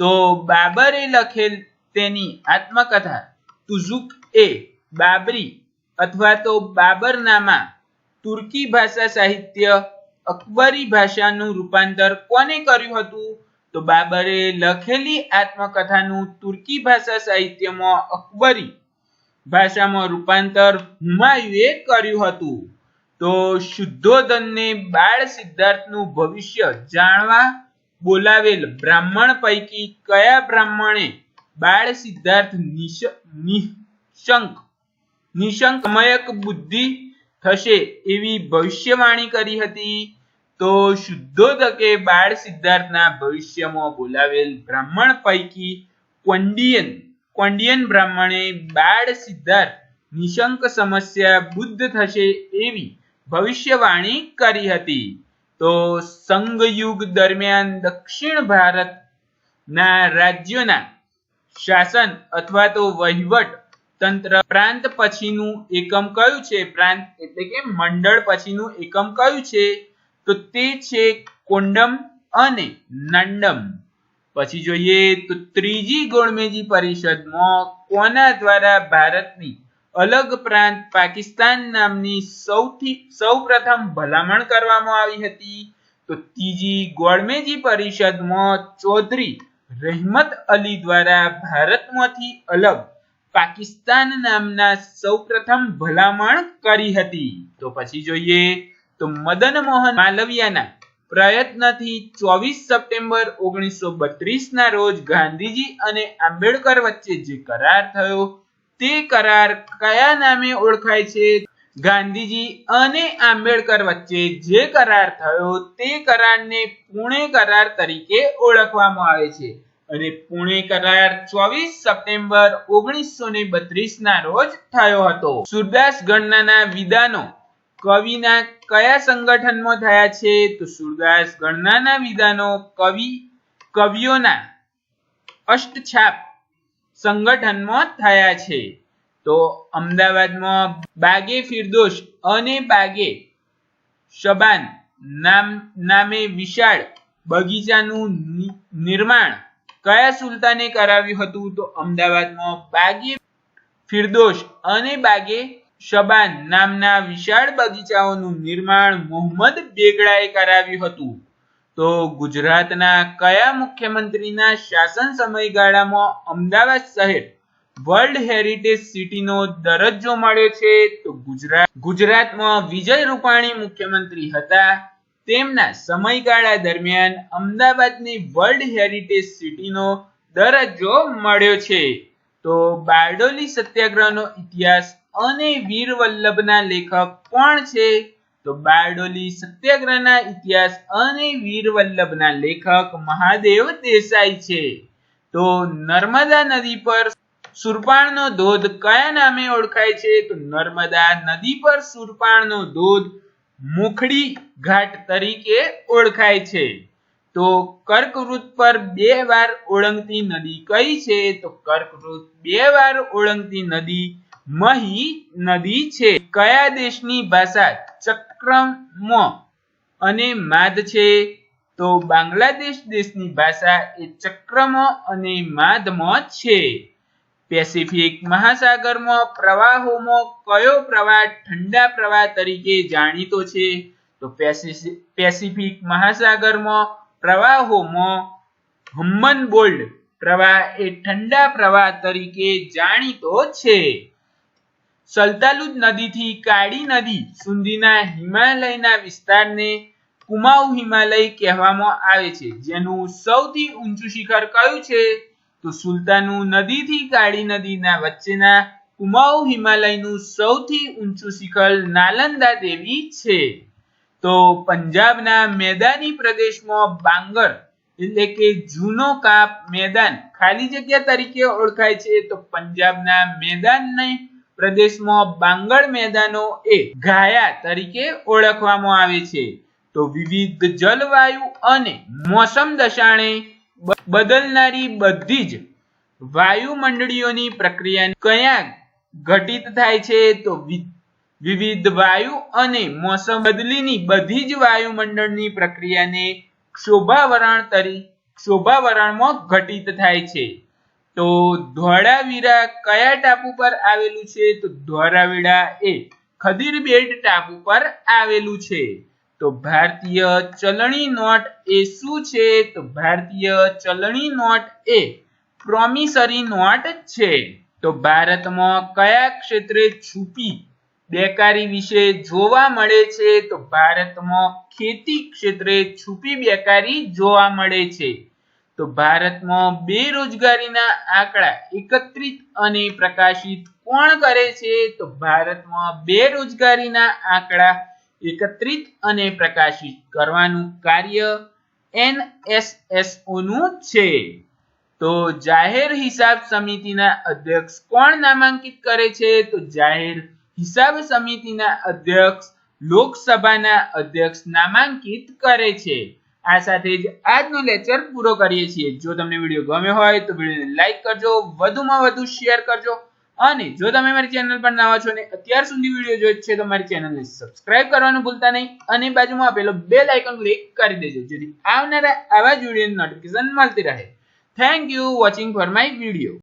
તો બાબરે લખેલ તેની આત્મકથા તુઝુક એ બાબરી અથવા તો બાબરનામા તુર્કી ભાષા સાહિત્ય અકબરી ભાષાનું રૂપાંતર કોને કર્યું હતું? તો બાબરે લખેલી આત્મકથાનું તુર્કી ભાષા સાહિત્યમાં અકબરી ભાષામાં રૂપાંતર હુમાયુએ કર્યું હતું. તો શુદ્ધોધનને બાળ સિદ્ધાર્થનું ભવિષ્ય જાણવા બોલાવેલ બ્રાહ્મણ પૈકી કયા બ્રાહ્મણે બાળ સિદ્ધાર્થ નિશંક સમયક બુદ્ધિ થશે એવી ભવિષ્યવાણી કરી હતી? તો શુદ્ધોદકે બાળ સિદ્ધાર્થના ભવિષ્યમાં બોલાવેલ બ્રાહ્મણ પૈકી કોંડિયન બ્રાહ્મણે બાળ સિદ્ધાર્થ નિશંક સમસ્યા બુદ્ધ થશે એવી ભવિષ્યવાણી કરી હતી. તો સંઘયુગ દરમિયાન દક્ષિણ ભારત ના રાજ્યોના શાસન અથવા તો વહીવટ તંત્ર પ્રાંત પછીનું એકમ કયું છે? પ્રાંત એટલે કે મંડળ પછીનું એકમ કયું છે? તો તે છે કોન્ડમ અને નાન્ડમ. પછી જોઈએ તો ત્રીજી ગોળમેજી પરિષદમાં કોના દ્વારા ભારતની અલગ પ્રાંત પાકિસ્તાન નામની સૌપ્રથમ ભલામણ કરવામાં આવી હતી? તો ત્રીજી ગોળમેજી પરિષદમાં ચૌધરી રહેમત અલી દ્વારા ભારતમાંથી અલગ પાકિસ્તાન નામના સૌપ્રથમ ભલામણ કરી હતી. તો પછી જોઈએ તો મદન મોહન માલવિયાના પ્રયત્નથી 24 સપ્ટેમ્બર 1932 ના રોજ ગાંધીજી અને આંબેડકર વચ્ચે જે કરાર થયો તે કરાર કયા નામે ઓળખાય છે? ગાંધીજી અને આંબેડકર વચ્ચે જે કરાર થયો તે કરારને પુણે કરાર તરીકે ઓળખવામાં આવે છે અને પુણે કરાર 24 સપ્ટેમ્બર 1932 ના રોજ થયો હતો. સુરદાસ ગણનાના વિધાનો કવિના કયા સંગઠનમાં થયા છે? તો સુરદાસ ગણનાના વિધાનો કવિઓના અષ્ટછાપ સંગઠનમાં થયા છે. તો અમદાવાદમાં બાગે ફિરદોસ અને બાગે શબાન નામે વિશાળ બગીચાનું નિર્માણ કયા સુલતાને કરાવ્યું હતું? તો અમદાવાદમાં બાગે ફિરદોસ અને બાગે શબાન નામના વિશાળ બગીચાઓનું નિર્માણ મોહમ્મદ બેગડાએ કરાવ્યું હતું. તો ગુજરાતના કયા મુખ્યમંત્રીના શાસન સમયગાળામાં અમદાવાદ શહેર વર્લ્ડ હેરિટેજ સિટીનો દરજ્જો મળ્યો છે? તો ગુજરાતમાં વિજય રૂપાણી મુખ્યમંત્રી હતા. તેમના સમયગાળા દરમિયાન અમદાવાદને વર્લ્ડ હેરિટેજ સિટીનો દરજ્જો મળ્યો છે. તો બારડોલી સત્યાગ્રહનો ઇતિહાસ અને વીર વલ્લભના લેખક કોણ છે? તો બારડોલી સત્યાગ્રહના ઇતિહાસ અને વીર વલ્લભના લેખક મહાદેવ દેસાઈ છે. તો નર્મદા નદી પર સુરપાણનો ધોધ કયા નામે ઓળખાય છે? તો નર્મદા નદી પર સુરપાણનો ધોધ મોખડી ઘાટ તરીકે ઓળખાય છે. તો કર્કવૃત પર 2 વાર ઓળંગતી નદી કઈ છે? તો કર્કવૃત 2 વાર ઓળંગતી નદી મહી નદી છે. કયા દેશની ભાષા ચક્રમ અને માદ છે? તો બાંગ્લાદેશ દેશની ભાષા એ ચક્રમ અને માદમાં છે. પેસિફિક મહાસાગરમાં પ્રવાહોમાં કયો પ્રવાહ ઠંડા પ્રવાહ તરીકે જાણીતો છે? તો પેસિફિક મહાસાગરમાં પ્રવાહોમાં હમ્મનબોલ્ડ પ્રવાહ એ ઠંડા પ્રવાહ તરીકે જાણીતો છે. સલ્તાલુજ નદીથી કાળી નદી સુધીના હિમાલયના વિસ્તારને કુમાઉ હિમાલય કહેવામાં આવે છે. જેનું સૌથી ઊંચું શિખર કયું છે? તો સુલતાનુ નદીથી કાળી નદીના વચ્ચેના કુમાઉ હિમાલયનું સૌથી ઊંચું શિખર નાલંદા દેવી છે. તો પંજાબના મેદાની પ્રદેશમાં બાંગર એટલે કે જૂનો કાપ મેદાન ખાલી જગ્યા તરીકે ઓળખાય છે. તો પંજાબના મેદાનની પ્રદેશમાં બાંગર મેદાનો એ ગાયા તરીકે ઓળખવામાં આવે છે. તો વિવિધ જલવાયુ અને મોસમ દશાને બદલનારી બધી જ વાયુમંડળીઓની પ્રક્રિયા કયા ઘટિત થાય છે? તો વિવિધ વાયુ અને મોસમ બદલીની બધી જ વાયુમંડળની પ્રક્રિયાને ક્ષોભાવરણમાં ઘટિત થાય છે. તો ધોળાવીરા કયા ટાપુ પર આવેલું છે? તો ધોળાવીરા એ ખદીર બેટ ટાપુ પર આવેલું છે. તો ભારતીય ચલણી નોટ એ શું છે? તો ભારતીય ચલણી નોટ એ પ્રોમિસરી નોટ છે. તો ભારતમાં કયા ક્ષેત્રે છુપી બેકારી વિશે જોવા મળે છે? તો ભારતમાં ખેતી ક્ષેત્રે છુપી બેકારી જોવા મળે છે. તો ભારતમાં બેરોજગારીના આંકડા એકત્રિત અને પ્રકાશિત કોણ કરે છે? તો ભારતમાં બેરોજગારીના આંકડા એકત્રિત અને પ્રકાશિત કરવાનું કાર્ય NSSO નું છે. તો જાહેર હિસાબ સમિતિના અધ્યક્ષ કોણ નામાંકિત કરે છે? તો જાહેર હિસાબ સમિતિના અધ્યક્ષ લોકસભાના અધ્યક્ષ નામાંકિત કરે છે. આ સાથે જ આજનો લેક્ચર પૂરો કરીએ છીએ. જો તમને વિડીયો ગમ્યો હોય તો વિડીયોને લાઈક કરજો, વધુમાં વધુ શેર કરજો અને જો તમે મારી ચેનલ પર નવા છો ને અત્યાર સુધી વિડીયો જોઈ છે તો મારી ચેનલને સબસ્ક્રાઇબ કરવાનું ભૂલતા નહીં અને બાજુમાં આપેલો બેલ આઇકન ક્લિક કરી દેજો જેથી આવનારા આવા જ વિડીયોની નોટિફિકેશન મળતી રહે. Thank you watching for my video.